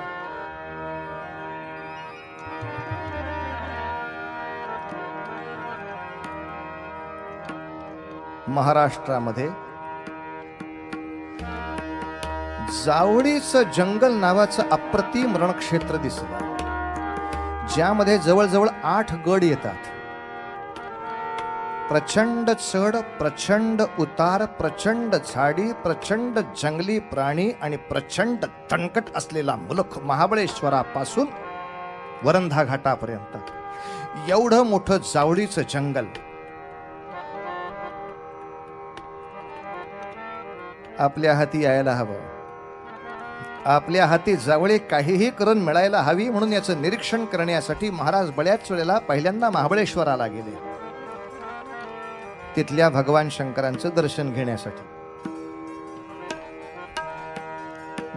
महाराष्ट्रामध्ये जावळीचं जंगल नावाचं अप्रतिम रणक्षेत्र दिसलं, ज्यामध्ये जवळजवळ 8 गड येतात. प्रचंड चढ, प्रचंड उतार, प्रचंड झाडी, प्रचंड जंगली प्राणी आणि प्रचंड तणकट असलेला मुलुख महाबळेश्वरापासून वरंधा घाटापर्यंत एवढं मोठं जावळीचं जंगल. आपल्या हाती यायला हवं. आपल्या हाती जावळी काहीही करून मिळायला हवी, म्हणून याचं निरीक्षण करण्यासाठी महाराज बळ्याच वेळेला पहिल्यांदा महाबळेश्वराला गेले, तिथल्या भगवान शंकरांचं दर्शन घेण्यासाठी.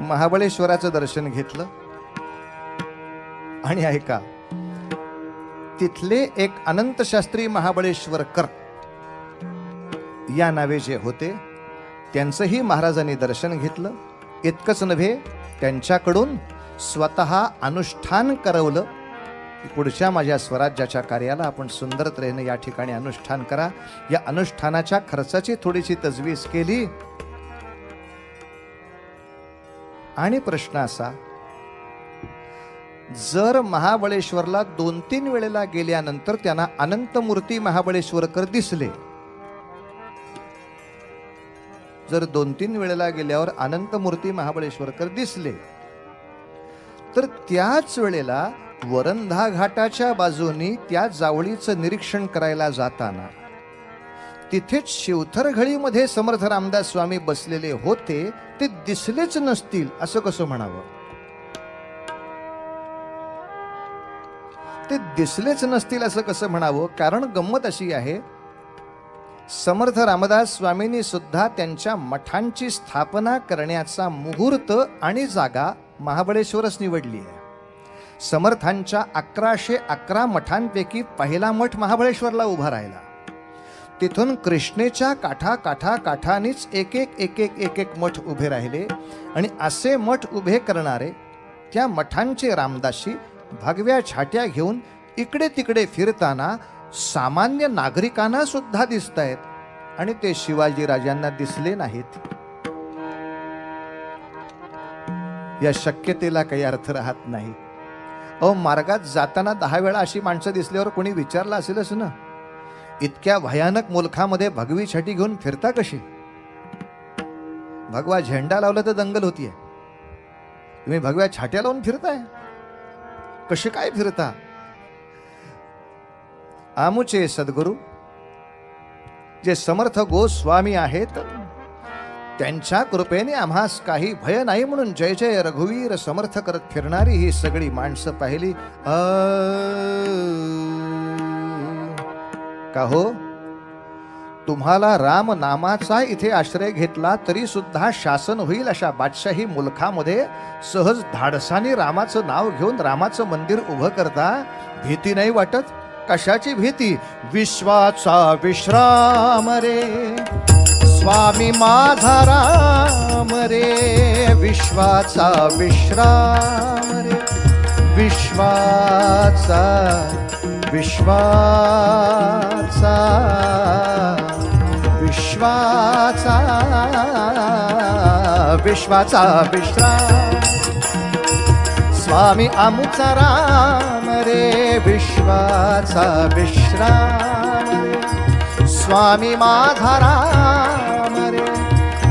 महाबळेश्वराचं दर्शन घेतलं आणि ऐका, तिथले एक अनंत शास्त्री महाबळेश्वरकर या नावे जे होते त्यांचंही महाराजांनी दर्शन घेतलं. इतकंच नव्हे, त्यांच्याकडून स्वतः अनुष्ठान करवलं. पुढच्या माझ्या स्वराज्याच्या कार्याला आपण सुंदर तऱ्हेने या ठिकाणी अनुष्ठान करा. या अनुष्ठानाच्या खर्चाची थोडीशी तजवीज केली. आणि प्रश्न असा, जर महाबळेश्वरला 2-3 वेळेला गेल्यानंतर त्यांना अनंतमूर्ती महाबळेश्वरकर दिसले, जर 2-3 वेळेला गेल्यावर अनंतमूर्ती महाबळेश्वरकर दिसले, तर त्याच वेळेला वरंधा घाटाच्या बाजूनी त्या जावळीचं निरीक्षण करायला जाताना तिथेच शिवथरघळीमध्ये समर्थ रामदास स्वामी बसलेले होते, ते दिसलेच नसतील असं कसं म्हणावं? ते दिसलेच नसतील असं कसं म्हणावं? कारण गंमत अशी आहे, समर्थ रामदास स्वामींनी सुद्धा त्यांच्या मठांची स्थापना करण्याचा मुहूर्त आणि जागा महाबळेश्वरच निवडली आहे. समर्थांच्या 1111 मठांपैकी पहिला मठ महाबळेश्वरला उभा राहिला. तिथून कृष्णेच्या काठानीच एक एक मठ उभे राहिले आणि असे मठ उभे करणारे त्या मठांचे रामदासी भगव्या छाट्या घेऊन इकडे तिकडे फिरताना सामान्य नागरिकांना सुद्धा दिसतायत आणि ते शिवाजी राजांना दिसले नाहीत. या शक्यतेला काही अर्थ राहत नाही. मार्गात जाताना 10 वेळा अशी माणसं दिसल्यावर कोणी विचारलं असेलच ना, इतक्या भयानक मुलखामध्ये भगवी छाटी घेऊन फिरता कशी? भगवा झेंडा लावला तर दंगल होतीये, तुम्ही भगव्या छाट्या लावून फिरताय, कसे काय फिरता? आमुचे सद्गुरू जे समर्थ गोस्वामी आहेत, त्यांच्या कृपेने आम्हास काही भय नाही म्हणून जय जय रघुवीर समर्थ करत फिरणारी ही सगळी माणसं पाहिली. का हो, तुम्हाला राम नामाचा इथे आश्रय घेतला तरी सुद्धा शासन होईल अशा बादशाही मुलखामध्ये सहज धाडसाने रामाचं नाव घेऊन रामाचं मंदिर उभं करता, भीती नाही वाटत? कशाची भीती? विश्वाचा विश्राम रे स्वामी माझा राम रे, विश्वाचा विश्राम रे, विश्वाचा विश्वाचा विश्वाचा विश्वाचा विश्राम स्वामी आमुचा राम रे, विश्वाचा विश्राम रे स्वामी माझा राम रे.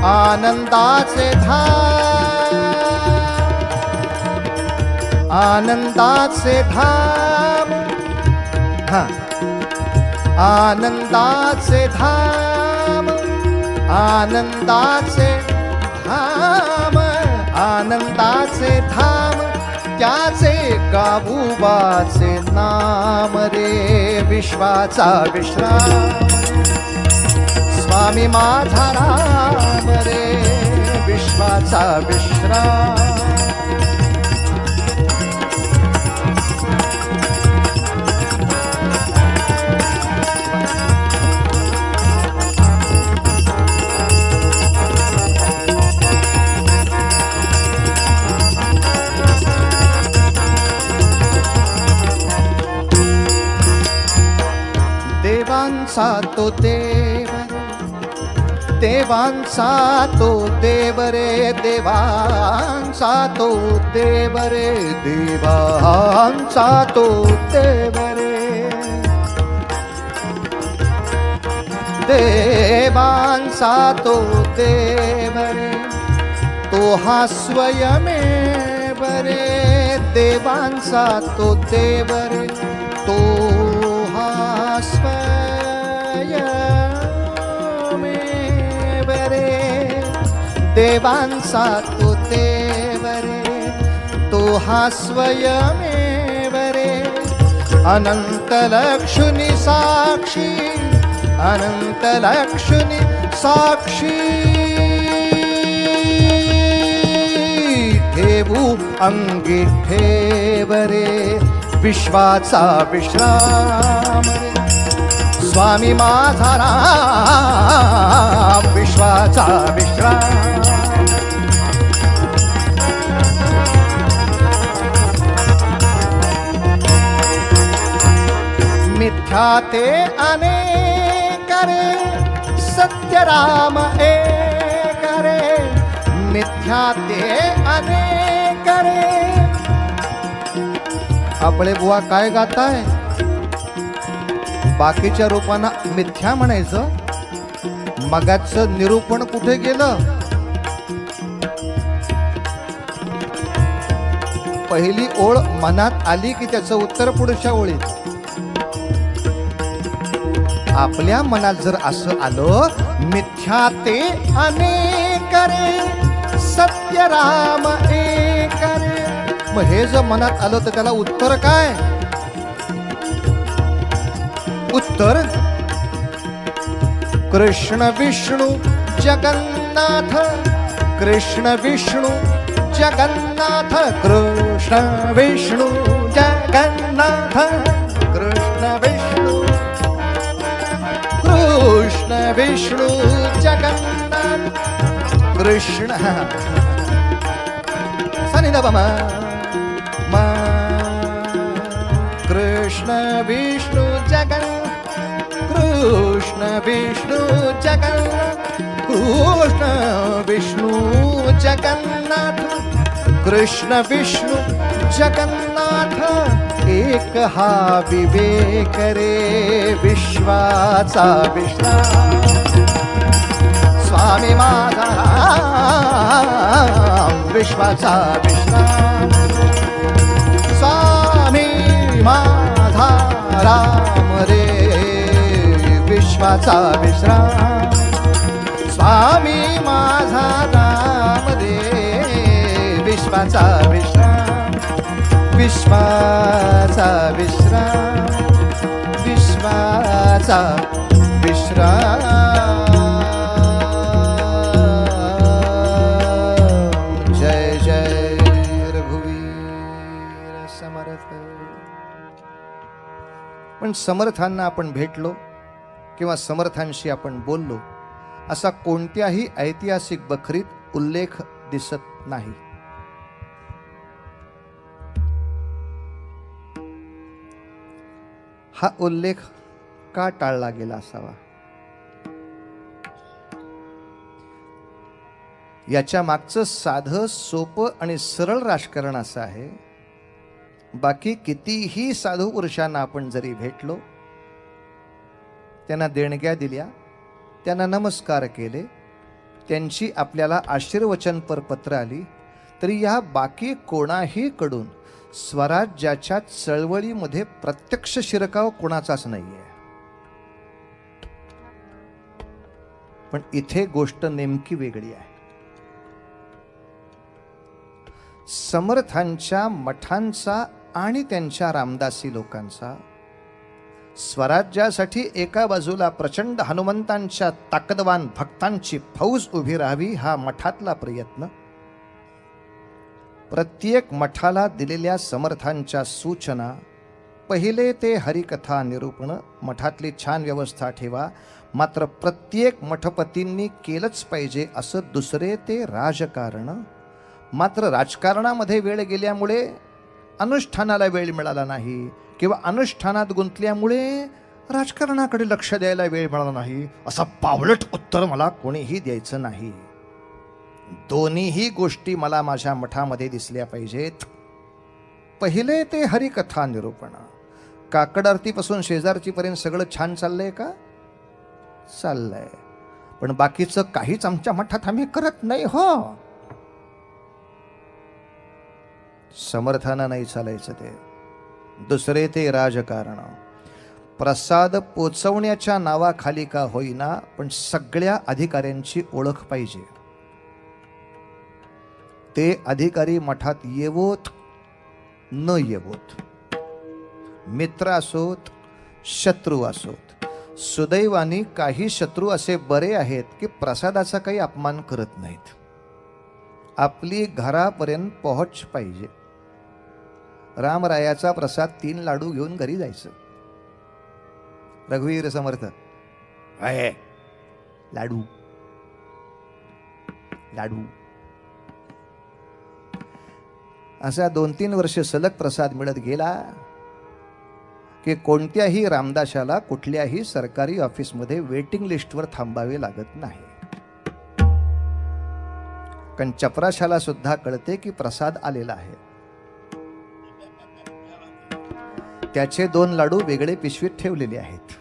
आनंदाचे धाम, आनंदाचे धाम, आनंदाचे धाम, आनंदाचे धाम, आनंदाचे धाम, त्याचे गावोबाचे नाम रे, विश्वाचा विश्राम स्वामी माझा राम रे, विश्वाचा विश्राम. देवांचा तो देव, देवांचा तो देव रे, देवांचा तो देव रे, देवांचा तो देव रे, देवांचा तो देव रे, तो हा स्वयमेव रे, देवांचा तो देव रे, तो हा स्वयमेव रे, देवांचा तो देव रे, तो हा स्वयमेव रे. अनंत लक्ष्मी साक्षी, अनंत लक्ष्मी साक्षी, ठेवू अंगी ठेव रे, विश्वाचा विश्राम रे स्वामी माझा राम, विश्वाचा विश्राम. मिथ्या ते अनेक रे, सत्य राम एक रे, मिथ्या ते अनेक रे. आपले बुवा काय गाताय? बाकीच्या रूपांना मिथ्या म्हणायचं, मगाचं निरूपण कुठे गेलं? पहिली ओळ मनात आली की त्याचं उत्तर पुढच्या ओळीत. आपल्या मनात जर असं आलं मिथ्या ते अनेक रे सत्य राम एक रे, मग हे जर मनात आलं तर त्याला उत्तर काय? उत्तर कृष्ण विष्णू जगन्नाथ, कृष्ण विष्णू जगन्नाथ, कृष्ण विष्णू जगन्नाथ, कृष्ण विष्णू, कृष्ण विष्णू जगन्नाथ, कृष्ण सनि द म कृष्ण विष्णु जगन्नाथ, कृष्ण विष्णु जगन्नाथ, कृष्ण विष्णु जगन्नाथ, कृष्ण विष्णु जगन्नाथ, एक हा विवेक रे विश्वाचा विश्राम, स्वामी माझा राम विश्वाचा विश्राम, स्वामी माझा राम रे विश्वाचा विश्राम, स्वामी माझा राम रे विश्वाचा विश्राम, विश्वाचा विश्राम, विश्वाचा विश्राम. जय जय रघुवीर समर्थ. पण समर्थांना आपण भेटलो किंवा समर्थांशी आपण बोललो असा कोणत्याही ऐतिहासिक बखरीत उल्लेख दिसत नाही. हा उल्लेख का टाळला गेला असावा? याच्या मागचं साधं सोपं आणि सरळ राजकारण असं आहे, बाकी कितीही साधू पुरुषांना आपण जरी भेटलो, त्यांना देणग्या दिल्या, त्यांना नमस्कार केले, त्यांची आपल्याला आशीर्वचनपर पत्र आली, तरी या बाकी कोणाही कडून स्वराज्याच्या चळवळीमध्ये प्रत्यक्ष शिरकाव कोणाचाच नाहीये. पण इथे गोष्ट नेमकी वेगळी आहे. समर्थांच्या मठांचा आणि त्यांच्या रामदासी लोकांचा स्वराज्यासाठी एका बाजूला प्रचंड हनुमंतांच्या ताकदवान भक्तांची फौज उभी राहावी हा मठातला प्रयत्न, प्रत्येक मठाला दिलेल्या समर्थांच्या सूचना, पहिले ते हरिकथा निरूपण, मठातली छान व्यवस्था ठेवा, मात्र प्रत्येक मठपतींनी केलंच पाहिजे असं दुसरे ते राजकारण, मात्र राजकारणामध्ये वेळ गेल्यामुळे अनुष्ठानाला वेळ मिळाला नाही किंवा अनुष्ठानात गुंतल्यामुळे राजकारणाकडे लक्ष द्यायला वेळ मिळाला नाही, असं पावलट उत्तर मला कोणीही द्यायचं नाही. दोन्हीही गोष्टी मला माझ्या मठामध्ये दिसल्या पाहिजेत. पहिले ते हरिकथा निरूपण, काकड आरतीपासून शेजारचीपर्यंत सगळं छान चाललंय का? चाललंय, पण बाकीचं काहीच आमच्या मठात आम्ही करत नाही हो. समर्थांना नाही चालायचं ते. दुसरे ते राजकारण, प्रसाद पोचवण्याच्या नावाखाली का होईना पण सगळ्या अधिकाऱ्यांची ओळख पाहिजे. ते अधिकारी मठात येवोत न येवोत, मित्र असोत शत्रू असोत, सुदैवाने काही शत्रू असे बरे आहेत की प्रसादाचा काही अपमान करत नाहीत. आपली घरापर्यंत पोहोच पाहिजे. रामरायाचा प्रसाद 3 लाडू घेऊन घरी जायचं. रघुवीर समर्थ आहे लाडू लाडू, असा 2-3 वर्ष सलग प्रसाद मिळत गेला की कोणत्याही रामदासाला कुठल्याही सरकारी ऑफिसमध्ये वेटिंग लिस्टवर थांबावे लागत नाही. कारण चपराशाला सुद्धा कळते की प्रसाद आलेला आहे. त्याचे 2 लाडू वेगळे पिशवीत ठेवलेले आहेत.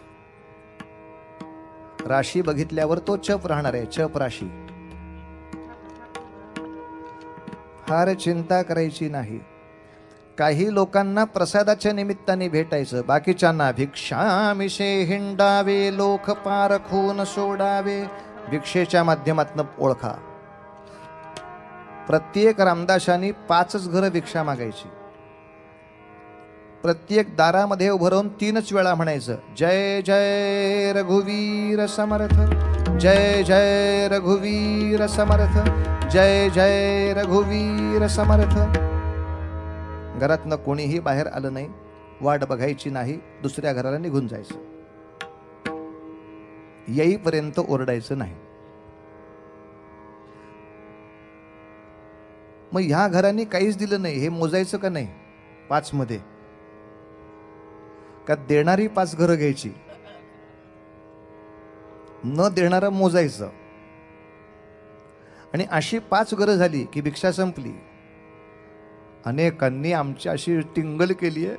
राशी बघितल्यावर तो चप राहणार आहे, चप राशी. फार चिंता करायची नाही. काही लोकांना प्रसादाच्या निमित्ताने भेटायचं, बाकीच्यांना भिक्षामिषे हिंडावे लोक पारखून सोडावे. भिक्षेच्या माध्यमातून ओळखा. प्रत्येक रामदासांनी 5 घरं भिक्षा मागायची. प्रत्येक दारामध्ये उभं राहून 3 वेळा म्हणायचं, जय जय रघुवीर समर्थ, जय जय रघुवीर समर्थ, जय जय रघुवीर समर्थ. घरातनं कोणीही बाहेर आलं नाही, वाट बघायची नाही, दुसऱ्या घराला निघून जायचं. येईपर्यंत ओरडायचं नाही. मग ह्या घरांनी काहीच दिलं नाही, हे मोजायचं का नाही 5 मध्ये? का देणारी 5 घरं घ्यायची, न देणारं मोजायचं. आणि अशी 5 घरं झाली की भिक्षा संपली. अनेकांनी आमची अशी टिंगल केली आहे,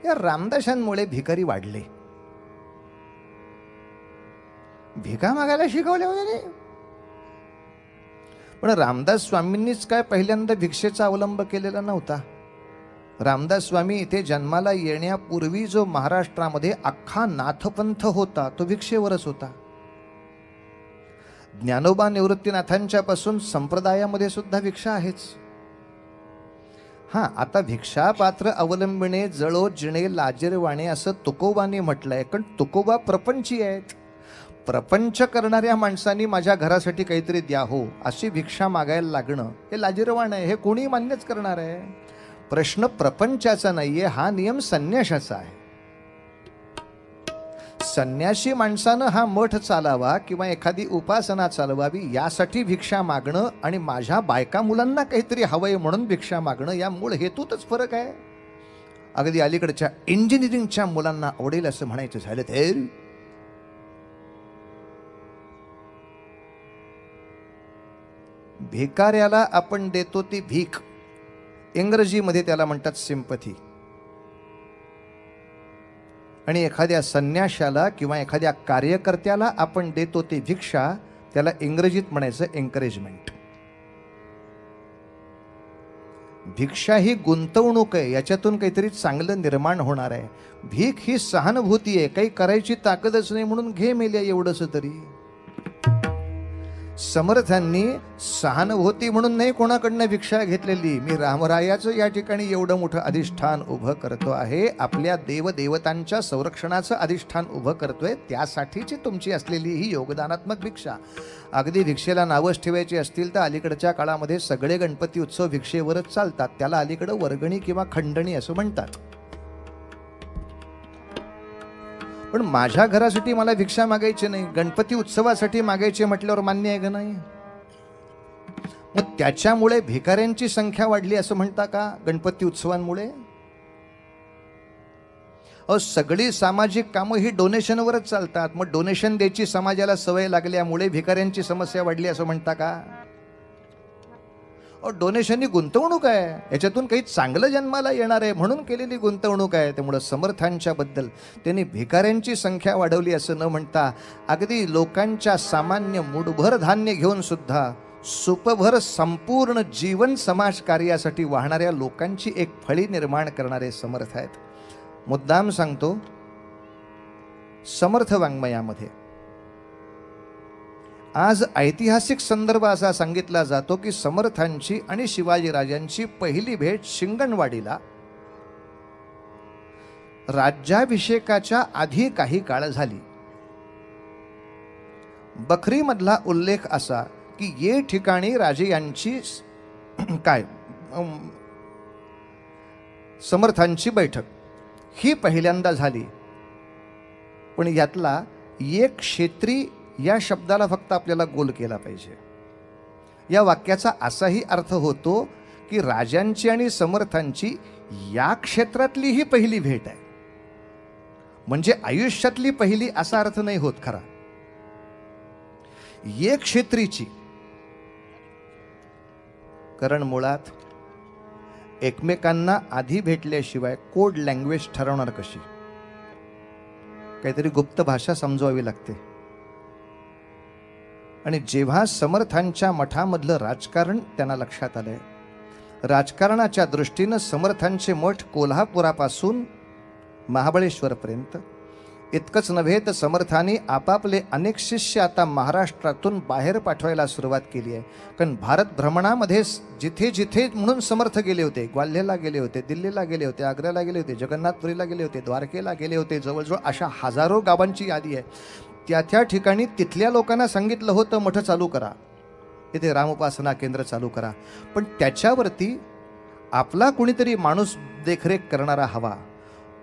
या रामदासांमुळे भिकारी वाढले, भिका मागायला शिकवले वगैरे. पण रामदास स्वामींनीच काय पहिल्यांदा भिक्षेचा अवलंब केलेला नव्हता. रामदास स्वामी इथे जन्माला येण्यापूर्वी जो महाराष्ट्रामध्ये अख्खा नाथपंथ होता तो भिक्षेवरच होता. ज्ञानोबा निवृत्तीनाथांच्या पासून संप्रदायामध्ये सुद्धा भिक्षा आहेच. आता भिक्षा पात्र अवलंबणे जळो जिणे लाजिरवाणे असं तुकोबाने म्हटलंय. कारण तुकोबा प्रपंची आहेत. प्रपंच करणाऱ्या माणसांनी माझ्या घरासाठी काहीतरी द्या हो अशी भिक्षा मागायला लागणं हे लाजिरवाण आहे, हे कोणी मान्यच करणार आहे. प्रश्न प्रपंचाचा नाहीये, हा नियम संन्याशाचा आहे. संन्यासी माणसानं हा मठ चालावा किंवा एखादी उपासना चालवावी यासाठी भिक्षा मागणं आणि माझ्या बायका मुलांना काहीतरी हवंय म्हणून भिक्षा मागणं या मूळ हेतूतच फरक आहे. अगदी अलीकडच्या इंजिनिअरिंगच्या मुलांना आवडेल असं म्हणायचं झालं तर भिकाऱ्याला आपण देतो ती भीक, इंग्रजीमध्ये त्याला म्हणतात सिंपथी. आणि एखाद्या संन्याशाला किंवा एखाद्या कार्यकर्त्याला आपण देतो ती भिक्षा, त्याला इंग्रजीत म्हणायचं एन्करेजमेंट. भिक्षा ही गुंतवणूक आहे, याच्यातून काहीतरी चांगलं निर्माण होणार आहे. भीक ही सहानुभूती आहे, काही करायची ताकदच नाही म्हणून घे मेल्या एवढंच तरी. समर्थांनी सहानुभूती म्हणून नाही कोणाकडनं भिक्षा घेतलेली. मी रामरायाचं या ठिकाणी एवढं मोठं अधिष्ठान उभं करतो आहे, आपल्या देवदेवतांच्या संरक्षणाचं अधिष्ठान उभं करतोय, त्यासाठीची तुमची असलेली ही योगदानात्मक भिक्षा. अगदी भिक्षेला नावच ठेवायची असतील तर अलीकडच्या काळामध्ये सगळे गणपती उत्सव भिक्षेवरच चालतात. त्याला अलीकडं वर्गणी किंवा खंडणी असं म्हणतात. पण माझ्या घरासाठी मला भिक्षा मागायची नाही, गणपती उत्सवासाठी मागायचे म्हटल्यावर मान्य आहे का नाही? मग त्याच्यामुळे भिकाऱ्यांची संख्या वाढली असं म्हणता का? गणपती उत्सवांमुळे सगळी सामाजिक कामं ही डोनेशनवरच चालतात. मग डोनेशन द्यायची समाजाला सवय लागल्यामुळे भिकाऱ्यांची समस्या वाढली असं म्हणता का? डोनेशन ही गुंतवणूक आहे, याच्यातून काही चांगलं जन्माला येणार आहे म्हणून केलेली गुंतवणूक आहे. त्यामुळं समर्थांच्या बद्दल त्यांनी भिकाऱ्यांची संख्या वाढवली असं न म्हणता अगदी लोकांच्या सामान्य मुठभर धान्य घेऊन सुद्धा सुपभर संपूर्ण जीवन समाज कार्यासाठी वाहणाऱ्या लोकांची एक फळी निर्माण करणारे समर्थ आहेत. मुद्दाम सांगतो, समर्थ वाङ्मयामध्ये आज ऐतिहासिक संदर्भ असा सांगितला जातो की समर्थांची आणि शिवाजीराजांची पहिली भेट शिंगणवाडीला राज्याभिषेकाच्या आधी काही काळ झाली. बखरीमधला उल्लेख असा की ये ठिकाणी राजे यांची काय समर्थांची बैठक ही पहिल्यांदा झाली. पण यातला एक क्षेत्री या शब्दाला फक्त आपल्याला गोल केला पाहिजे. या वाक्याचा असाही अर्थ होतो की राजांची आणि समर्थांची या क्षेत्रातली ही पहिली भेट आहे, म्हणजे आयुष्यातली पहिली असा अर्थ नाही होत खरा. एक क्षेत्रीची, कारण मुळात एकमेकांना आधी भेटल्याशिवाय कोड लँग्वेज ठरवणार कशी? काहीतरी गुप्त भाषा समजवावी लागते. आणि जेव्हा समर्थांच्या मठामधलं राजकारण त्यांना लक्षात आलंय, राजकारणाच्या दृष्टीनं समर्थांचे मठ कोल्हापुरापासून महाबळेश्वरपर्यंत. इतकंच नव्हे तर समर्थांनी आपापले अनेक शिष्य आता महाराष्ट्रातून बाहेर पाठवायला सुरुवात केली आहे. कारण भारत भ्रमणामध्ये जिथे जिथे म्हणून समर्थ गेले होते, ग्वाल्हेरला गेले होते, दिल्लीला गेले होते, आग्र्याला गेले होते, जगन्नाथपुरीला गेले होते, द्वारकेला गेले होते, जवळजवळ अशा हजारो गावांची यादी आहे. त्या ठिकाणी तिथल्या लोकांना सांगितलं होतं मठ चालू करा, इथे रामोपासना केंद्र चालू करा. पण त्याच्यावरती आपला कुणीतरी माणूस देखरेख करणारा हवा,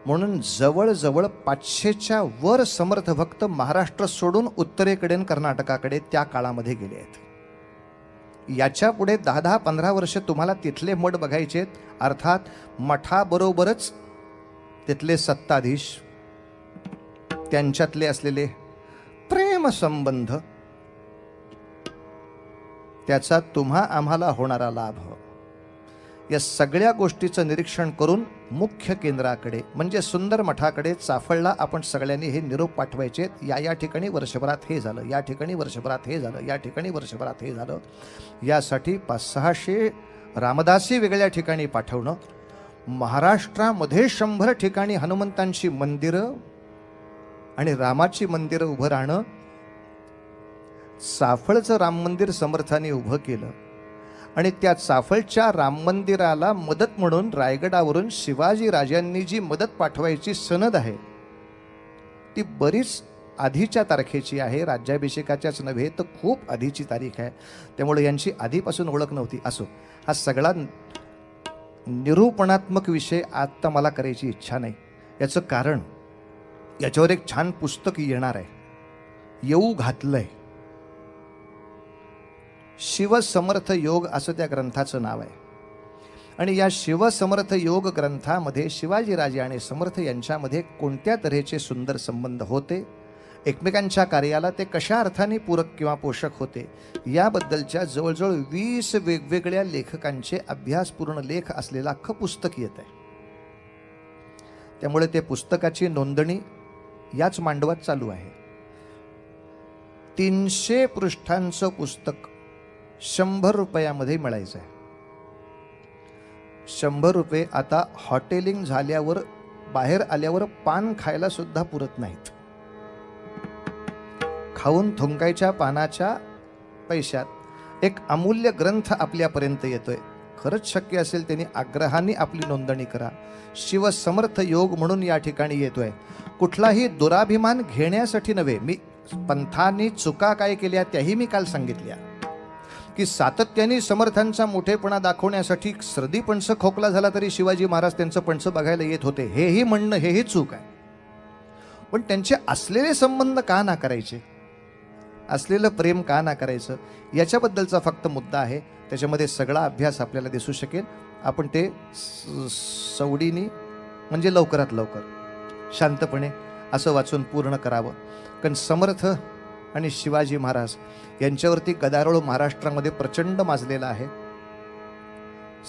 म्हणून जवळजवळ 500च्या वर समर्थ भक्त महाराष्ट्र सोडून उत्तरेकडे कर्नाटकाकडे त्या काळामध्ये गेले आहेत. याच्या पुढे 10-15 वर्ष तुम्हाला तिथले मठ बघायचे, अर्थात मठाबरोबरच तिथले सत्ताधीश, त्यांच्यातले असलेले प्रेमसंबंध, त्याचा तुम्हा आम्हाला होणारा लाभ, या सगळ्या गोष्टीचं निरीक्षण करून मुख्य केंद्राकडे म्हणजे सुंदर मठाकडे चाफळला आपण सगळ्यांनी हे निरोप पाठवायचे. या ठिकाणी वर्षभरात हे झालं, या ठिकाणी वर्षभरात हे झालं, या ठिकाणी वर्षभरात हे झालं. यासाठी 500-600 रामदासी वेगळ्या ठिकाणी पाठवणं, महाराष्ट्रामध्ये 100 ठिकाणी हनुमंतांची मंदिरं आणि रामाची मंदिरं उभं राहणं. चाफळचं राम मंदिर समर्थांनी उभं केलं आणि त्या चाफळच्या राम मंदिराला मदत म्हणून रायगडावरून शिवाजी राजांनी जी मदत पाठवायची सनद आहे ती बरीच आधीच्या तारखेची आहे, राज्याभिषेकाच्याच नव्हे तर खूप आधीची तारीख आहे. त्यामुळे यांची आधीपासून ओळख नव्हती. असो, हा सगळा निरूपणात्मक विषय आता मला करायची इच्छा नाही. याचं कारण, याच्यावर एक छान पुस्तक येणार आहे, येऊ घातलंय, शिवसमर्थ योग असं त्या ग्रंथाचं नाव आहे. आणि या शिवसमर्थ योग ग्रंथामध्ये शिवाजीराजे आणि समर्थ यांच्यामध्ये कोणत्या तऱ्हेचे सुंदर संबंध होते, एकमेकांच्या कार्याला ते कशा अर्थाने पूरक किंवा पोषक होते, याबद्दलच्या जवळजवळ 20 वेगवेगळ्या लेखकांचे अभ्यासपूर्ण लेख असलेलं अख्खं पुस्तक येत आहे. त्यामुळे ते पुस्तकाची नोंदणी याच मांडवात चालू आहे. 300 पृष्ठांचं पुस्तक 100 रुपयामध्ये मिळायचं आहे. 100 रुपये आता हॉटेलिंग झाल्यावर बाहेर आल्यावर पान खायला सुद्धा पुरत नाहीत. खाऊन थुंकायच्या पानाच्या पैशात एक अमूल्य ग्रंथ आपल्यापर्यंत येतोय. खरंच शक्य असेल त्यांनी आग्रहाने आपली नोंदणी करा. शिवसमर्थ योग म्हणून या ठिकाणी येतोय. कुठलाही दुराभिमान घेण्यासाठी नव्हे, मी पंथांनी चुका काय केल्या त्याही मी काल सांगितल्या की सातत्याने समर्थांचा मोठेपणा दाखवण्यासाठी सर्दी पणसं खोकला झाला तरी शिवाजी महाराज त्यांचं पणसं बघायला येत होते, हेही म्हणणं हेही चूक आहे. पण त्यांचे असलेले संबंध का ना करायचे, असलेलं प्रेम का ना करायचं, याच्याबद्दलचा फक्त मुद्दा आहे. त्याच्यामध्ये सगळा अभ्यास आपल्याला दिसू शकेल. आपण ते सवडीने म्हणजे लवकरात लवकर शांतपणे असं वाचून पूर्ण करावं. कारण समर्थ आणि शिवाजी महाराज यांच्यावरती गदारोळ महाराष्ट्रामध्ये प्रचंड माजलेला आहे.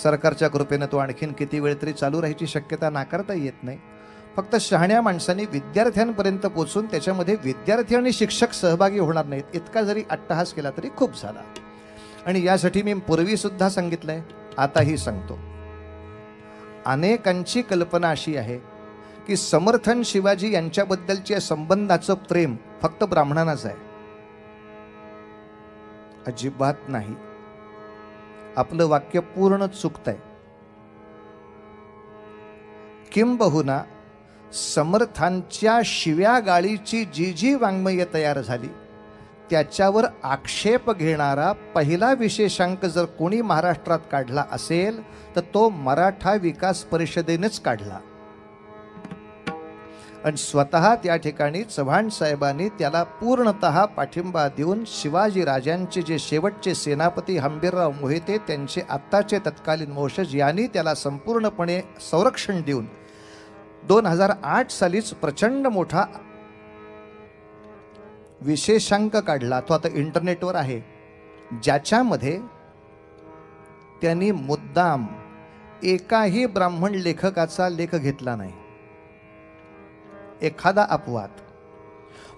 सरकारच्या कृपेनं तो आणखीन किती वेळ तरी चालू राहायची शक्यता नाकारता येत नाही. फक्त शहाण्या माणसांनी विद्यार्थ्यांपर्यंत पोहोचून त्याच्यामध्ये विद्यार्थी आणि शिक्षक सहभागी होणार नाहीत इतका जरी अट्टहास केला तरी खूप झाला. आणि यासाठी मी पूर्वी सुद्धा सांगितलंय, आताही सांगतो. अनेकांची कल्पना अशी आहे की समर्थन शिवाजी यांच्याबद्दलच्या संबंधाचं प्रेम फक्त ब्राह्मणांनाच आहे. अजिबात नाही. आपलं वाक्य पूर्ण चुकतंय. किंबहुना समर्थांच्या शिव्या गाळीची जी जी वाङ्मय तयार झाली त्याच्यावर आक्षेप घेणारा पहिला विशेषांक जर कोणी महाराष्ट्रात काढला असेल तर तो मराठा विकास परिषदेनेच काढला. आणि स्वतः त्या ठिकाणी चव्हाण साहेबांनी त्याला पूर्णतः पाठिंबा देऊन शिवाजी राजांचे जे शेवटचे सेनापती हंबीरराव मोहिते त्यांचे आत्ताचे तत्कालीन वंशज यांनी त्याला संपूर्णपणे संरक्षण देऊन 2008 सालीच प्रचंड मोठा विशेषांक काढला. तो आता इंटरनेटवर आहे, ज्याच्यामध्ये त्यांनी मुद्दाम एकाही ब्राह्मण लेखकाचा लेख घेतला नाही. एखादा अपवाद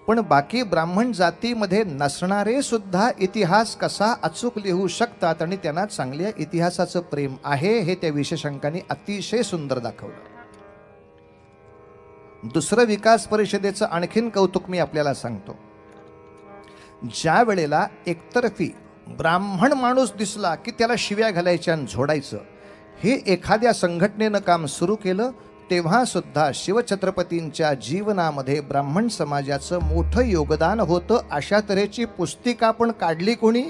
पण बाकी ब्राह्मण जातीमध्ये नसणारे सुद्धा इतिहास कसा अचूक लिहू शकतात आणि त्यांना चांगल्या इतिहासाचं प्रेम आहे हे त्या विशेषांकांनी अतिशय सुंदर दाखवलं. दुसरं विकास परिषदेचं आणखीन कौतुक मी आपल्याला सांगतो. ज्या वेळेला एकतर्फी ब्राह्मण माणूस दिसला की त्याला शिव्या घालायच्या आणि झोडायचं हे एखाद्या संघटनेनं काम सुरू केलं, तेव्हा सुद्धा शिवछत्रपतींच्या जीवनामध्ये ब्राह्मण समाजाचं मोठं योगदान होतं. अशा तऱ्हेची पुस्तिका पण काढली कोणी?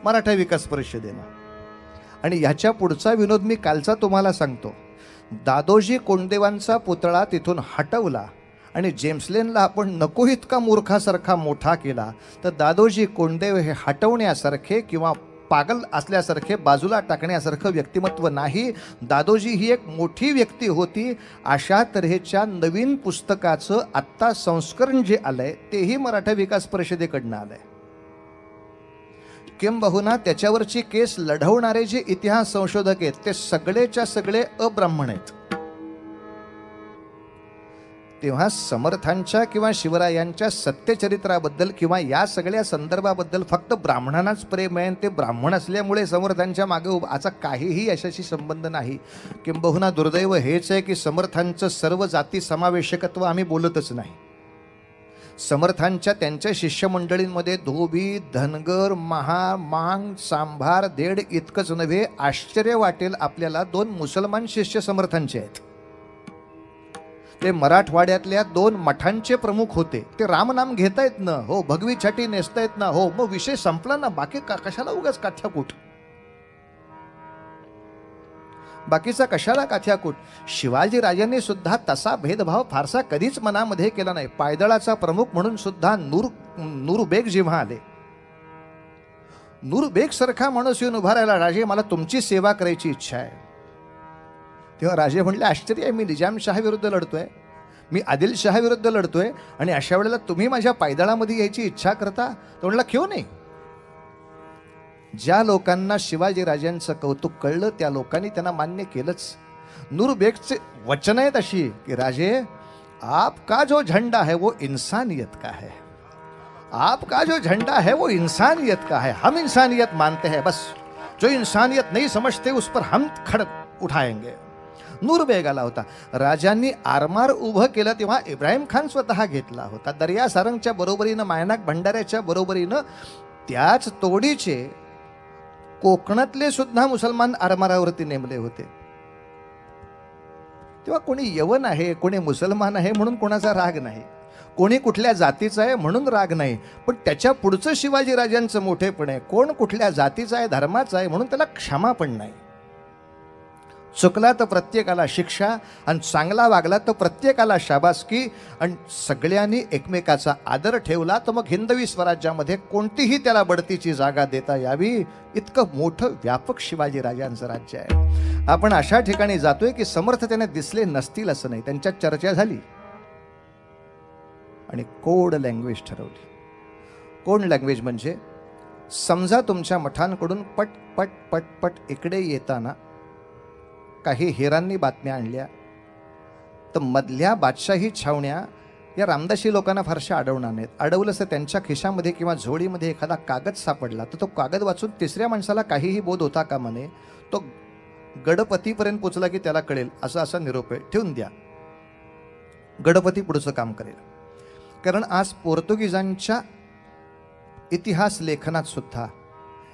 मराठा विकास परिषदेनं. आणि ह्याच्या पुढचा विनोद मी कालचा तुम्हाला सांगतो. दादोजी कोंडदेवांचा पुतळा तिथून हटवला आणि जेम्स लेनला आपण नको इतका मूर्खासारखा मोठा केला, तर दादोजी कोंडदेव हे हटवण्यासारखे किंवा पागल असल्यासारखे बाजूला टाकण्यासारखं व्यक्तिमत्व नाही. दादोजी ही एक मोठी व्यक्ती होती. अशा तऱ्हेच्या नवीन पुस्तकाचं आत्ता संस्करण जे आलंय तेही मराठा विकास परिषदेकडनं आलंय. किंबहुना त्याच्यावरची केस लढवणारे जे इतिहास संशोधक आहेत ते सगळेच्या सगळे अब्राह्मण आहेत. तेव्हा समर्थांच्या किंवा शिवरायांच्या सत्यचरित्राबद्दल किंवा या सगळ्या संदर्भाबद्दल फक्त ब्राह्मणांनाच प्रेम आहे, ते ब्राह्मण असल्यामुळे समर्थांच्या मागे उभाचा काहीही यशाशी संबंध नाही. किंबहुना दुर्दैव हेच आहे की समर्थांचं सर्व जाती समावेशकत्व आम्ही बोलतच नाही. समर्थांच्या त्यांच्या शिष्यमंडळींमध्ये धोबी, धनगर, महार, मांग, सांभार, देड इतकंच नव्हे, आश्चर्य वाटेल आपल्याला 2 मुसलमान शिष्य समर्थांचे आहेत. ते मराठवाड्यातल्या 2 मठांचे प्रमुख होते. ते रामनाम घेतायत ना हो, भगवी छाटी नेसतायत ना हो, मग विषय संपला ना. बाकी कशाला उगाच काथ्याकूट, बाकीचा कशाला काथ्याकूट. शिवाजी राजांनी सुद्धा तसा भेदभाव फारसा कधीच मनामध्ये केला नाही. पायदळाचा प्रमुख म्हणून सुद्धा नूरबेग जेव्हा आले, नूरबेग सारखा माणूस येऊन उभा राहिला, राजे मला तुमची सेवा करायची इच्छा आहे. तेव्हा राजे म्हणले आश्चर्य आहे, मी निजामशाह विरुद्ध लढतोय, मी आदिलशाह विरुद्ध लढतोय आणि अशा वेळेला तुम्ही माझ्या पायदळामध्ये यायची इच्छा करता? तो म्हणला क्यों नाही. ज्या लोकांना शिवाजी राजांचं कौतुक कळलं त्या लोकांनी त्यांना मान्य केलंच. नूरबेगचे वचन आहेत अशी की राजे आपका जो झंडा है वो इंसानियत का है, आपका जो झंडा है वो इंसानियत का है, हम इंसानियत मानते हैं, बस जो इंसानियत नहीं समझते उस पर हम खड़क उठाएंगे. नूरबेग आला होता. राजांनी आरमार उभं केलं तेव्हा इब्राहिम खान स्वतः घेतला होता. दर्या सारंगच्या बरोबरीनं, मायनाक भंडाऱ्याच्या बरोबरीनं त्याच तोडीचे कोकणातले सुद्धा मुसलमान आरमारावरती नेमले होते. तेव्हा कोणी यवन आहे, कोणी मुसलमान आहे म्हणून कोणाचा राग नाही, कोणी कुठल्या जातीचा आहे म्हणून राग नाही, पण त्याच्या पुढचं शिवाजी राजांचं मोठेपण आहे. कोण कुठल्या जातीचा आहे, धर्माचा आहे म्हणून त्याला क्षमा पण नाही. चुकला तर प्रत्येकाला शिक्षा आणि चांगला वागला तर प्रत्येकाला शाबासकी आणि सगळ्यांनी एकमेकाचा आदर ठेवला तर मग हिंदवी स्वराज्यामध्ये कोणतीही त्याला बढतीची जागा देता यावी. इतकं मोठं व्यापक शिवाजी राजांचं राज्य आहे. आपण अशा ठिकाणी जातोय की समर्थ त्याने दिसले नसतील असं नाही, त्यांच्यात चर्चा झाली आणि कोड लँग्वेज ठरवली. कोड लँग्वेज म्हणजे समजा तुमच्या मठांकडून पट पट पट पट इकडे येताना काही हेरांनी बातम्या आणल्या तर मधल्या बादशाही छावण्या या रामदासी लोकांना फारशा अडवणार नाहीत. अडवलं तर त्यांच्या खिशामध्ये किंवा झोळीमध्ये एखादा कागद सापडला तर तो कागद वाचून तिसऱ्या माणसाला काहीही बोध होता का म्हणे, तो गडपतीपर्यंत पोचला की त्याला कळेल असा असा निरोप आहे, ठेवून द्या, गडपती पुढचं काम करेल. कारण आज पोर्तुगीजांच्या इतिहास लेखनात सुद्धा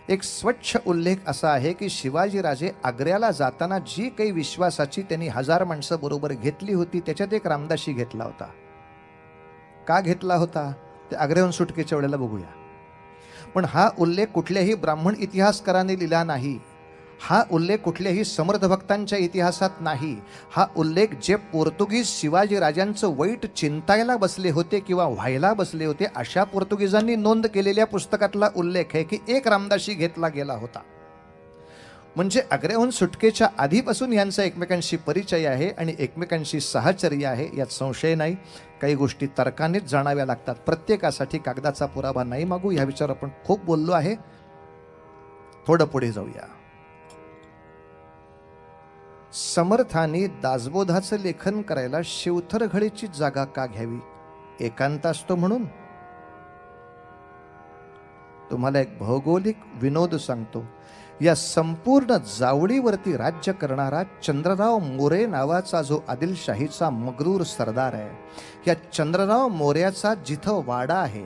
एक स्वच्छ उल्लेख असा आहे की शिवाजीराजे आग्र्याला जाताना जी काही विश्वासाची त्यांनी 1000 माणसं बरोबर घेतली होती त्याच्यात एक रामदासी घेतला होता. का घेतला होता ते आग्र्याहून सुटकेच्या वेळेला बघूया. पण हा उल्लेख कुठल्याही ब्राह्मण इतिहासकाराने लिहिला नाही, हा उल्लेख कुठल्याही समर्थ भक्तांच्या इतिहासात नाही. हा उल्लेख जे पोर्तुगीज शिवाजी राजांचं वाईट चिंतायला बसले होते किंवा व्हायला बसले होते अशा पोर्तुगीजांनी नोंद केलेल्या पुस्तकातला उल्लेख आहे की एक रामदासी घेतला गेला होता. म्हणजे आग्र्याहून सुटकेच्या आधीपासून यांचा एकमेकांशी परिचय आहे आणि एकमेकांशी साहचर्य आहे, यात संशय नाही. काही गोष्टी तर्कानेच जाणाव्या लागतात. प्रत्येकासाठी कागदाचा पुरावा नाही मागू, ह्या विचार आपण खूप बोललो आहे. थोडं पुढे जाऊया. समर्थांनी दासबोधाचं लेखन करायला शिवथर घळीची जागा का घ्यावी एकांत असतो म्हणून? तुम्हाला एक भौगोलिक विनोद सांगतो. या संपूर्ण जावळीवरती राज्य करणारा चंद्रराव मोरे नावाचा जो आदिलशाहीचा मगरूर सरदार आहे, या चंद्रराव मोऱ्याचा जिथं वाडा आहे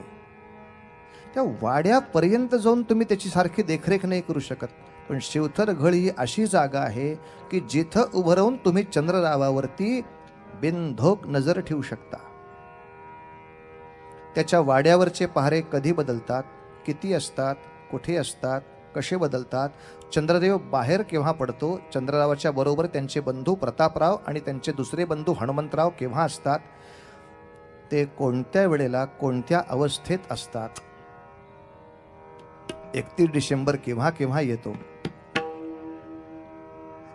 त्या वाड्यापर्यंत जाऊन तुम्ही त्याची सारखी देखरेख नाही करू शकत. पण शिवथरघळ ही अशी जागा आहे की जिथं उभं राहून तुम्ही चंद्ररावावरती बिनधोक नजर ठेवू शकता. त्याच्या वाड्यावरचे पहारे कधी बदलतात, किती असतात, कुठे असतात, कसे बदलतात, चंद्रदेव बाहेर केव्हा पडतो, चंद्ररावाच्या बरोबर त्यांचे बंधू प्रतापराव आणि त्यांचे दुसरे बंधू हनुमंतराव केव्हा असतात, ते कोणत्या वेळेला कोणत्या अवस्थेत असतात, 31 डिसेंबर केव्हा केव्हा येतो,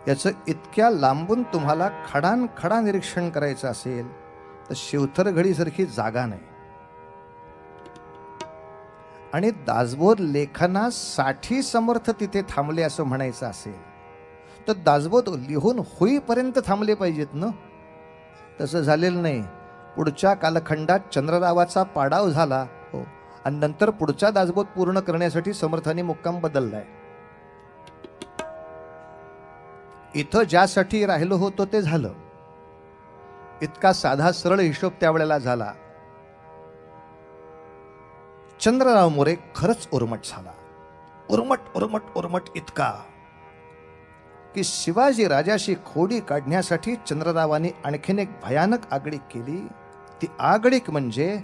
याचं इतक्या लांबून तुम्हाला खडानखडा निरीक्षण करायचं असेल तर शिवथरघडीसारखी जागा नाही. आणि दासबोध लेखनासाठी समर्थ तिथे थांबले असं म्हणायचं असेल तर दासबोध लिहून होईपर्यंत थांबले पाहिजेत ना. तसं झालेलं नाही. पुढच्या कालखंडात चंद्ररावाचा पाडाव झाला हो, आणि नंतर पुढचा दासबोध पूर्ण करण्यासाठी समर्थाने मुक्काम बदललाय. इथं ज्यासाठी राहिलो होतो ते झालं. इतका साधा सरळ हिशोब त्यावेळेला झाला. चंद्रराव मोरे खरंच उर्मट झाला. उर्मट इतका की शिवाजी राजाशी खोडी काढण्यासाठी चंद्ररावांनी आणखीन एक भयानक आगळीक केली. ती आगळीक म्हणजे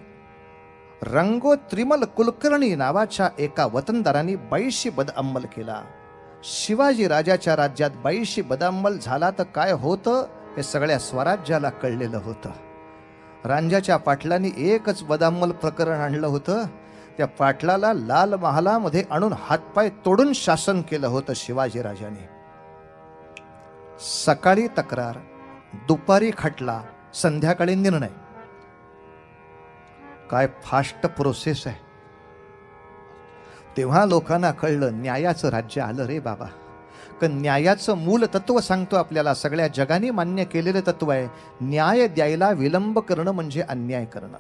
रंगो त्रिमल कुलकर्णी नावाच्या एका वतनदारांनी 22शी बदअंमल केला. शिवाजी राजाच्या राज्यात 22शी बदअंमल झाला तर काय होतं हे सगळ्या स्वराज्याला कळलेलं होतं. रांजाच्या पाटलांनी एकच बदअंमल प्रकरण आणलं होतं. त्या पाटलाला लाल महालामध्ये आणून हातपाय तोडून शासन केलं होतं शिवाजी राजाने. सकाळी तक्रार, दुपारी खटला, संध्याकाळी निर्णय. काय फास्ट प्रोसेस आहे. तेव्हा लोकांना कळलं न्यायाचं राज्य आलं रे बाबा. कारण न्यायाचं मूल तत्व सांगतो आपल्याला, सगळ्या जगाने मान्य केलेलं तत्व आहे, न्याय द्यायला विलंब करणं म्हणजे अन्याय करणं.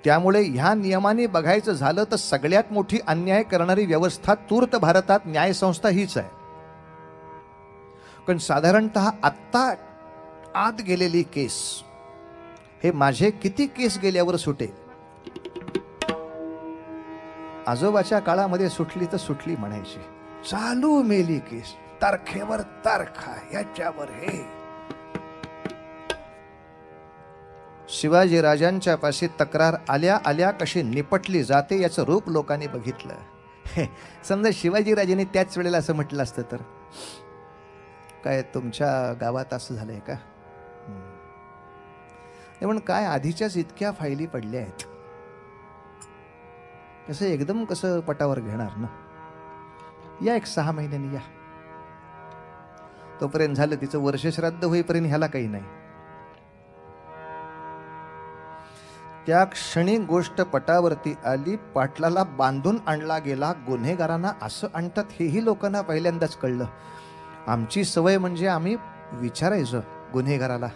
त्यामुळे ह्या नियमाने बघायचं झालं तर सगळ्यात मोठी अन्याय करणारी व्यवस्था तूर्त भारतात न्यायसंस्था हीच आहे. कारण साधारणतः आत्ता आत गेलेली केस हे माझे किती केस गेल्यावर सुटेल. आजोबाच्या काळामध्ये सुटली तर सुटली म्हणायची. चालू मेली केस, तारखेवर तारखा, याच्यावर हे. शिवाजी राजांच्या पाशी तक्रार आल्या आल्या कशी निपटली जाते याचं रूप लोकांनी बघितलं. समजा शिवाजी राजांनी त्याच वेळेला असं म्हटलं असतं तर काय तुमच्या गावात असं झालंय का, म्हणून काय आधीच्याच इतक्या फायली पडल्या आहेत, कसं एकदम कसं पटावर घेणार ना. या 6 महिन्यांनी या, तोपर्यंत झालं तिचं वर्ष श्राद्ध होईपर्यंत ह्याला काही नाही. त्या क्षणी गोष्ट पटावरती आली. पाटलाला बांधून आणला गेला. गुन्हेगारांना असं आणतात हेही लोकांना पहिल्यांदाच कळलं. आमची सवय म्हणजे आम्ही विचारायचं गुन्हेगाराला,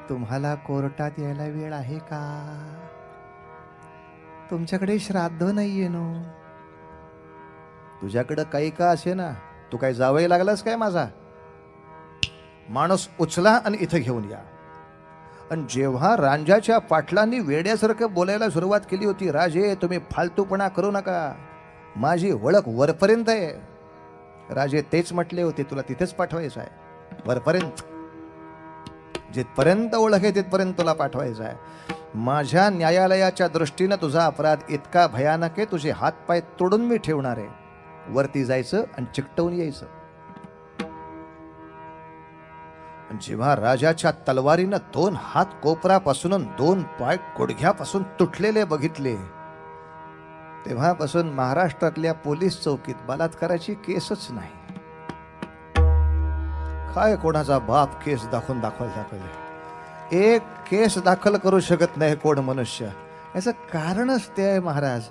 तुम्हाला कोर्टात यायला वेळ आहे का, तुमच्याकडे श्राद्ध नाहीये नो, तुझ्याकडं काही का असे ना, तू काय जावई लागलास काय माझा, माणूस उचला आणि इथं घेऊन या. आणि जेव्हा रांजाच्या पाटलांनी वेड्यासारखं बोलायला सुरुवात केली होती, राजे तुम्ही फालतूपणा करू नका, माझी ओळख वरपर्यंत आहे. राजे तेच म्हटले होते, तुला तिथेच पाठवायचं आहे, वरपर्यंत, जिथपर्यंत ओळख आहे तिथपर्यंत तुला पाठवायचं आहे. माझ्या न्यायालयाच्या दृष्टीनं तुझा अपराध इतका भयानक आहे, तुझे हातपाय तोडून मी ठेवणार आहे. वरती जायचं आणि चिकटवून यायचं. जेव्हा राजाच्या तलवारीनं 2 हात कोपरापासून 2 पाय गुडघ्यापासून तुटलेले बघितले, तेव्हापासून महाराष्ट्रातल्या पोलीस चौकीत बलात्काराची केसच नाही. काय कोणाचा बाप केस दाखवले, एक केस दाखल करू शकत नाही कोण मनुष्य. याचं कारणच ते आहे महाराज,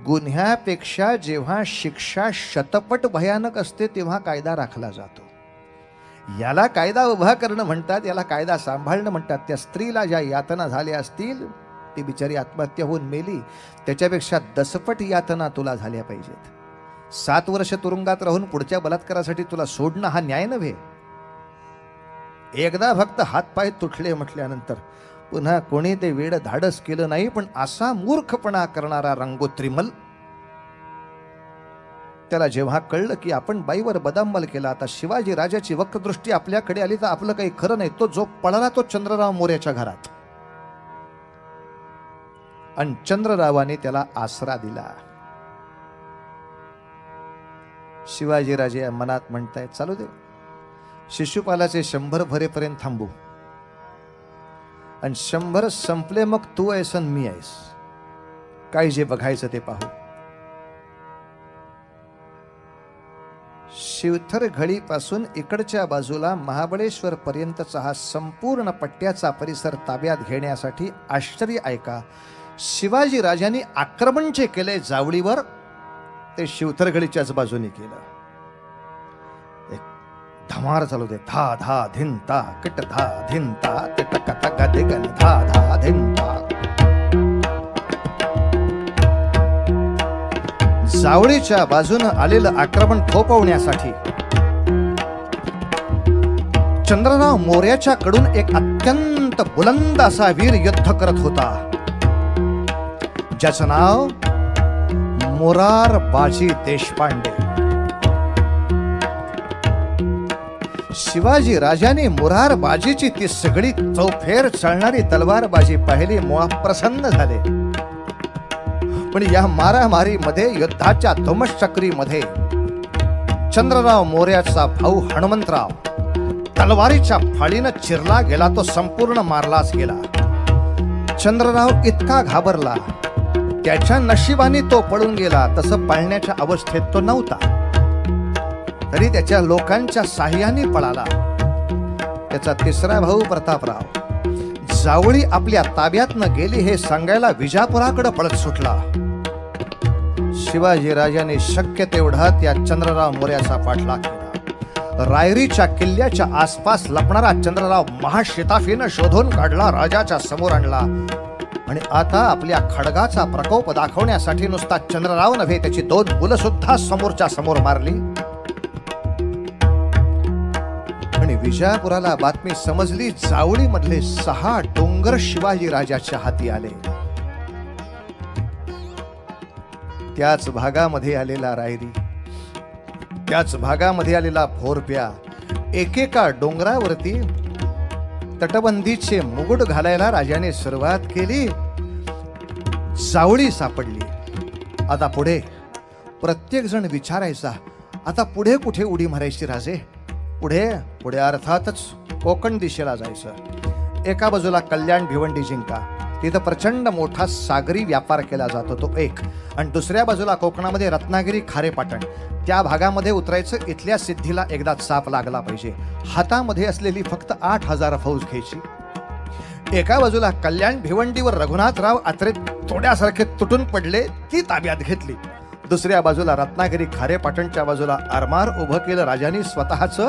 गुन्ह्यापेक्षा जेव्हा शिक्षा शतपट भयानक असते तेव्हा कायदा राखला जातो. याला कायदा उभा करणं म्हणतात, याला कायदा सांभाळणं म्हणतात. त्या स्त्रीला ज्या यातना झाल्या असतील, ती बिचारी आत्महत्या होऊन मेली, त्याच्यापेक्षा दसपट यातना तुला झाल्या पाहिजेत. 7 वर्ष तुरुंगात राहून पुढच्या बलात्कारासाठी तुला सोडणं हा न्याय नव्हे. एकदा फक्त हातपाय तुटले म्हटल्यानंतर पुन्हा कोणी ते वेड धाडस केलं नाही. पण असा मूर्खपणा करणारा रंगोत्रिमल, त्याला जेव्हा कळलं की आपण बाईवर बदाममल केला, आता शिवाजी राजाची वक्रदृष्टी आपल्याकडे आली तर आपलं काही खरं नाही, तो जो पळाला तो चंद्रराव मोऱ्याच्या घरात, आणि चंद्ररावाने त्याला आसरा दिला. शिवाजीराजे मनात म्हणतायत, चालू दे, शिशुपालाचे 100 भरेपर्यंत थांबू, आणि 100 संपले मग तू आहेस आणि मी आहेस, काय जे बघायचं ते पाहू. शिवथर घळीपासून इकडच्या बाजूला महाबळेश्वर पर्यंतचा हा संपूर्ण पट्ट्याचा परिसर ताब्यात घेण्यासाठी आश्चर्य ऐका, शिवाजी राजांनी आक्रमण जे केले जावळीवर, ते शिवथर घळीच्याच बाजूने केलं. एक धमार चालू दे, धा धा धिंता किट धा धिंता किट कथा गदे गन धा धा धिंता. जावळीच्या बाजूनं आलेलं आक्रमण थोपवण्यासाठी चंद्रराव मोर्याच्या कडून एक अत्यंत बुलंद असा वीर युद्ध करत होता, ज्याचं नाव मोरार बाजी देशपांडे. शिवाजी राजाने मोरार बाजीची ती सगळी चौफेर चालणारी तलवारबाजी पाहिली, मुळा प्रसन्न झाले. पण या मारामारीमध्ये, युद्धाच्या धुमश्चक्रीमध्ये चंद्रराव मोर्याचा भाऊ हनुमंतराव तलवारीच्या फाळीनं चिरला गेला, तो संपूर्ण मारलाच गेला. चंद्रराव इतका घाबरला, त्याच्या नशिबाने तो पळून गेला, तसं पळण्याच्या अवस्थेत तो नव्हता, तरी त्याच्या लोकांच्या साह्याने पळाला. त्याचा 3रा भाऊ प्रतापराव जावळी आपल्या ताब्यातनं गेली हे सांगायला विजापुराकडे पळत सुटला. शिवाजी राजाने शक्य तेवढा त्या चंद्रराव मोर्याचा पाठलाग केला. रायरीच्या किल्ल्याच्या आसपास लपणारा चंद्रराव महाशिताफीनं शोधून काढला, राजाच्या समोर आणला, आणि आता आपल्या खडगाचा प्रकोप दाखवण्यासाठी नुसता चंद्रराव नव्हे, त्याची 2 मुलं सुद्धा समोरच्या समोर मारली. आणि विजापुराला बातमी समजली, जावळी मधले 6 डोंगर शिवाजी राजाच्या हाती आले. त्याच भागामध्ये आलेला रायरी, त्याच भागामध्ये आलेला भोरप्या, एकेका डोंगरावरती तटबंदीचे मुकुट घालायला राजाने सुरुवात केली. जावळी सापडली. आता पुढे प्रत्येक जण विचारायचा, आता पुढे कुठे उडी मारायची राजे? पुढे पुढे अर्थातच कोकण दिशेला जायचं. एका बाजूला कल्याण भिवंडी जिंका, तिथं प्रचंड मोठा सागरी व्यापार केला जातो तो एक, आणि दुसऱ्या बाजूला कोकणामध्ये रत्नागिरी खारेपाटण, त्या भागामध्ये उतरायचं. इथल्या सिद्धीला एकदा चाप लागला पाहिजे. हातामध्ये असलेली फक्त 8000 फौज घ्यायची. एका बाजूला कल्याण भिवंडीवर रघुनाथराव आत्रे तोड्यासारखे तुटून पडले, ती ताब्यात घेतली. दुसऱ्या बाजूला रत्नागिरी खारेपाटणच्या बाजूला आरमार उभं केलं राजांनी स्वतःच.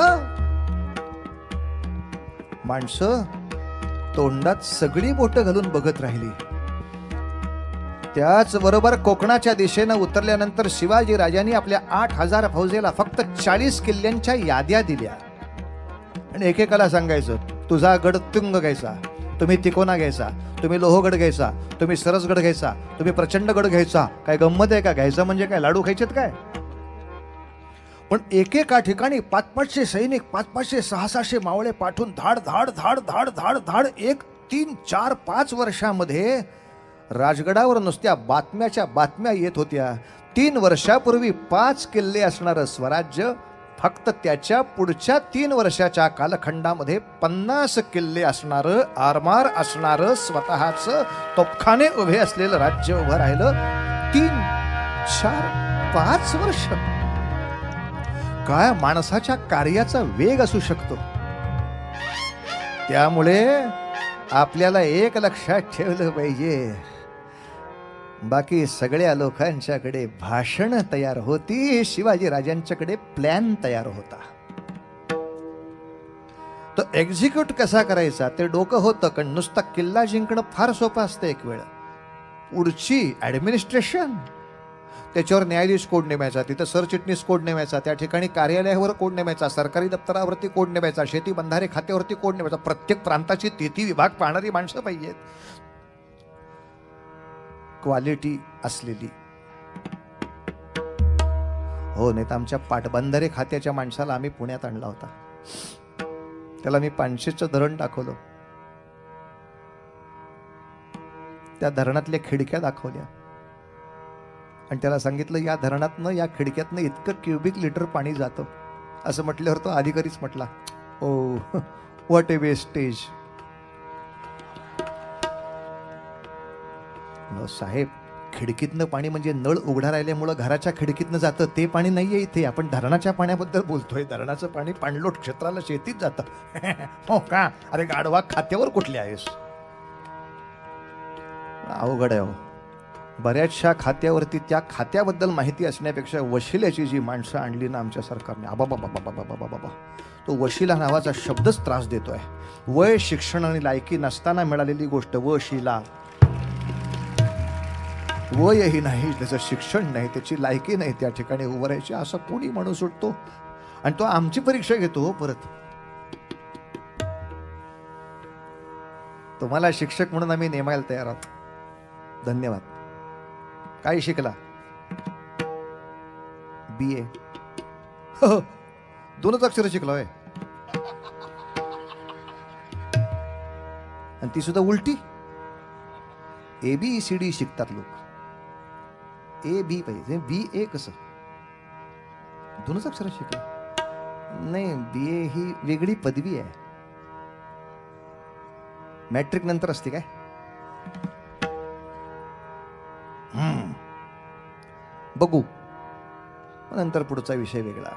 माणसं तोंडात सगळी बोटं घालून बघत राहिली. त्याच बरोबर कोकणाच्या दिशेनं उतरल्यानंतर शिवाजी राजांनी आपल्या 8000 फौजेला फक्त 40 किल्ल्यांच्या याद्या दिल्या, आणि एकेकाला सांगायचं, तुझा गड तुंग घ्यायचा, तुम्ही तिकोना घ्यायचा, तुम्ही लोहगड घ्यायचा, तुम्ही सरसगड घ्यायचा, तुम्ही प्रचंडगड घ्यायचा. काय गंमत आहे का? घ्यायचं म्हणजे काय, लाडू खायचेत काय? पण एकेका ठिकाणी 500-500 सैनिक, 500-500, 600-600 मावळे पाठवून धाड धाड धाड धाड धाड धाड 1, 3, 4, 5 वर्षामध्ये राजगडावर नुसत्या बातम्याच्या बातम्या येत होत्या. 3 वर्षापूर्वी 5 किल्ले असणारं स्वराज्य फक्त त्याच्या पुढच्या 3 वर्षाच्या कालखंडामध्ये 50 किल्ले असणारं, आरमार असणारं, स्वतःच तोफखाने उभे असलेलं राज्य उभं राहिलं. 3, 4, 5 वर्ष. काय माणसाच्या कार्याचा वेग असू शकतो. त्यामुळे आपल्याला एक लक्षात ठेवलं पाहिजे, बाकी सगळ्या लोकांच्याकडे भाषण तयार होती, शिवाजी राजांच्याकडे प्लॅन तयार होता. तो एक्झिक्यूट कसा करायचा ते डोकं होतं, कारण नुसता किल्ला जिंकणं फार सोपं असतं एक वेळ. पुढची ऍडमिनिस्ट्रेशन, त्याच्यावर न्यायाधीश कोण नेमायचा, तिथं सरचिटणीस कोण नेमायचा, त्या ठिकाणी कार्यालयावर कोण नेमायचा, सरकारी दप्तरावरती कोण नेमायचा, शेती बंधारे खात्यावरती कोण नेमायचा, प्रत्येक प्रांताची ती विभाग पाहणारी माणसं पाहिजेत, क्वालिटी असलेली. हो, नाही तर आमच्या पाटबंधारे खात्याच्या माणसाला आम्ही पुण्यात आणला होता. त्याला मी पानशेचं धरण दाखवलं, त्या धरणातल्या खिडक्या दाखवल्या आणि त्याला सांगितलं या धरणातनं, या खिडक्यातनं इतकं क्युबिक लिटर पाणी जातं. असं म्हटल्यावर तो अधिकारीच म्हटला, ओ व्हॉट ए वेस्टेज. साहेब, खिडकीतनं पाणी म्हणजे नळ उघडा राहिल्यामुळं घराच्या खिडकीतनं जातं ते पाणी नाहीये इथे, आपण धरणाच्या पाण्याबद्दल बोलतोय. धरणाचं पाणी पाणलोट क्षेत्राला शेतीत जातं. हो का? अरे गाढवा, खात्यावर कुठले आहेस? अवघड आहे हो. बऱ्याचशा खात्यावरती त्या खात्याबद्दल माहिती असण्यापेक्षा वशिल्याची जी माणसं आणली ना आमच्या सरकारने, बाबा, तो वशिला नावाचा शब्दच त्रास देतोय. वय, शिक्षण आणि लायकी नसताना मिळालेली गोष्ट वशिला. वयही नाही, त्याचं शिक्षण नाही, त्याची लायकी नाही त्या ठिकाणी उभं राहायची, असं कोणी माणूस उठतो आणि तो आमची परीक्षा घेतो. हो, परत तुम्हाला शिक्षक म्हणून आम्ही नेमायला तयार आहोत. धन्यवाद. काय शिकला? BA. 2च अक्षर शिकलोय आणि ती सुद्धा उलटी. ABCD शिकतात लोक. AB पाहिजे, BA कसं? 2च अक्षर शिकलं नाही. BA ही वेगळी पदवी आहे, मॅट्रिक नंतर असते काय? बघू नंतर, पुढचा विषय वेगळा.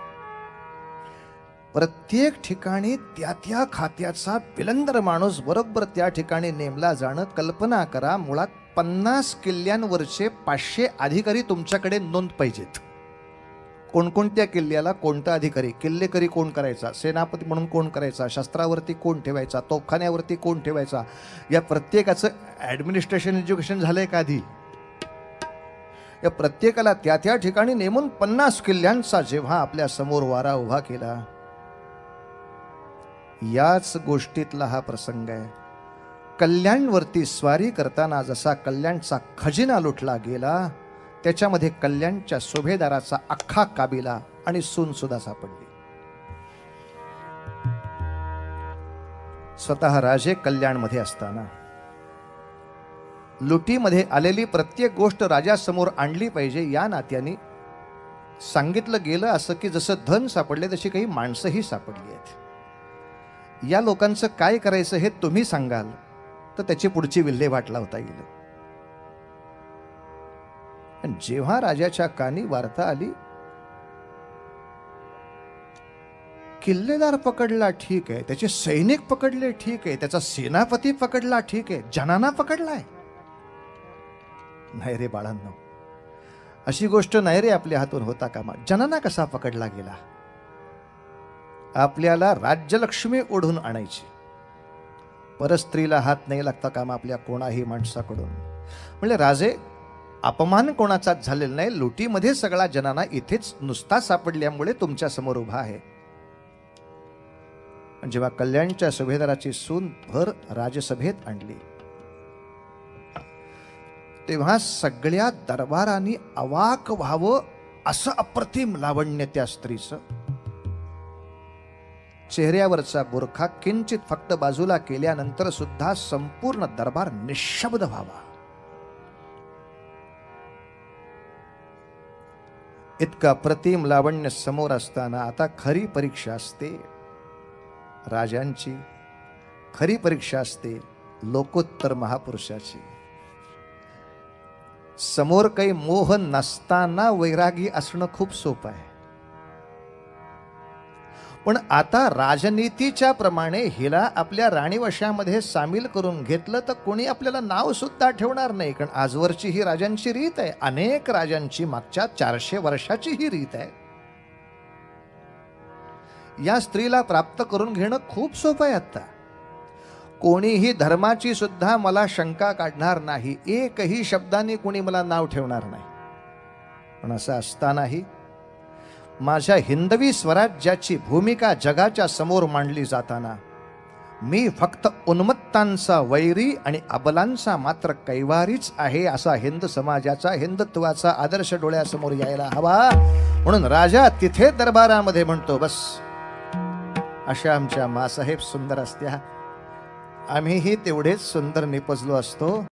प्रत्येक ठिकाणी त्या खात्याचा पिलंदर माणूस बरोबर त्या ठिकाणी नेमला जाणं. कल्पना करा, मुळात 50 किल्ल्यांवरचे 500 अधिकारी तुमच्याकडे नोंद पाहिजेत. कोणकोणत्या किल्ल्याला कोणता अधिकारी, किल्लेकरी कोण करायचा, सेनापती म्हणून कोण करायचा, शस्त्रावरती कोण ठेवायचा, तोफखान्यावरती कोण ठेवायचा, या प्रत्येकाचं ऍडमिनिस्ट्रेशन एज्युकेशन झालंय का आधी? या प्रत्येकाला त्या ठिकाणी नेमून 50 किल्ल्यांचा जेव्हा आपल्या समोर वारा उभा केला, याच गोष्टीतला हा प्रसंग आहे. कल्याणवरती स्वारी करताना जसा कल्याणचा खजिना लुटला गेला, त्याच्यामध्ये कल्याणच्या सुभेदाराचा अख्खा काबिला आणि सून सुद्धा सापडली. स्वतः राजे कल्याणमध्ये असताना लुटीमध्ये आलेली प्रत्येक गोष्ट राजासमोर आणली पाहिजे, या नात्याने सांगितलं गेलं असं की जसं धन सापडले तशी काही माणसंही सापडली आहेत. या लोकांचं काय करायचं हे तुम्ही सांगाल तर त्याची पुढची विल्हेवाट लावता येईल. जेव्हा राजाच्या कानी वार्ता आली, किल्लेदार पकडला ठीक आहे, त्याचे सैनिक पकडले ठीक आहे, त्याचा सेनापती पकडला ठीक आहे, जनाना पकडलाय नाही रे बाळांनो, अशी गोष्ट नाही रे आपल्या हातून होता कामा. जनाना कसा पकडला गेला? आपल्याला राज्यलक्ष्मी ओढून आणायची, परस्त्रीला हात नाही लागता कामा आपल्या कोणाही माणसाकडून. म्हणजे राजे, अपमान कोणाचाच झालेला नाही. लुटीमध्ये सगळा जनाना इथेच नुसता सापडल्यामुळे तुमच्या समोर उभा आहे. जेव्हा कल्याणच्या सुभेदाराची सून भर राजसभेत आणली, तेव्हा सगळ्या दरबारांनी अवाक व्हावं असं अप्रतिम लावण्य त्या स्त्रीचं. चेहऱ्यावरचा बुरखा किंचित फक्त बाजूला केल्यानंतर सुद्धा संपूर्ण दरबार निशब्द व्हावा, इतका अप्रतिम लावण्य समोर असताना आता खरी परीक्षा असते राजांची, खरी परीक्षा असते लोकोत्तर महापुरुषाची. समोर काही मोह नसताना वैरागी असणं खूप सोपं आहे, पण आता राजनीतीच्या प्रमाणे हिला आपल्या राणीवशामध्ये सामील करून घेतलं तर कोणी आपल्याला नाव सुद्धा ठेवणार नाही. कारण आजवरची ही राजांची रीत आहे, अनेक राजांची मागच्या 400 वर्षाची ही रीत आहे. या स्त्रीला प्राप्त करून घेणं खूप सोपं आहे. आता कोणीही धर्माची सुद्धा मला शंका काढणार नाही, एकही शब्दाने कोणी मला नाव ठेवणार नाही. पण असं असतानाही माझ्या हिंदवी स्वराज्याची भूमिका जगाच्या समोर मांडली जाताना मी फक्त उन्मत्तांचा वैरी आणि अबलांचा मात्र कैवारीच आहे, असा हिंद समाजाचा हिंदुत्वाचा आदर्श डोळ्यासमोर यायला हवा. म्हणून राजा तिथे दरबारामध्ये म्हणतो, बस अशा आमच्या मासाहेब सुंदर असत्या, आम्हीही तेवढेच सुंदर निपजलो असतो.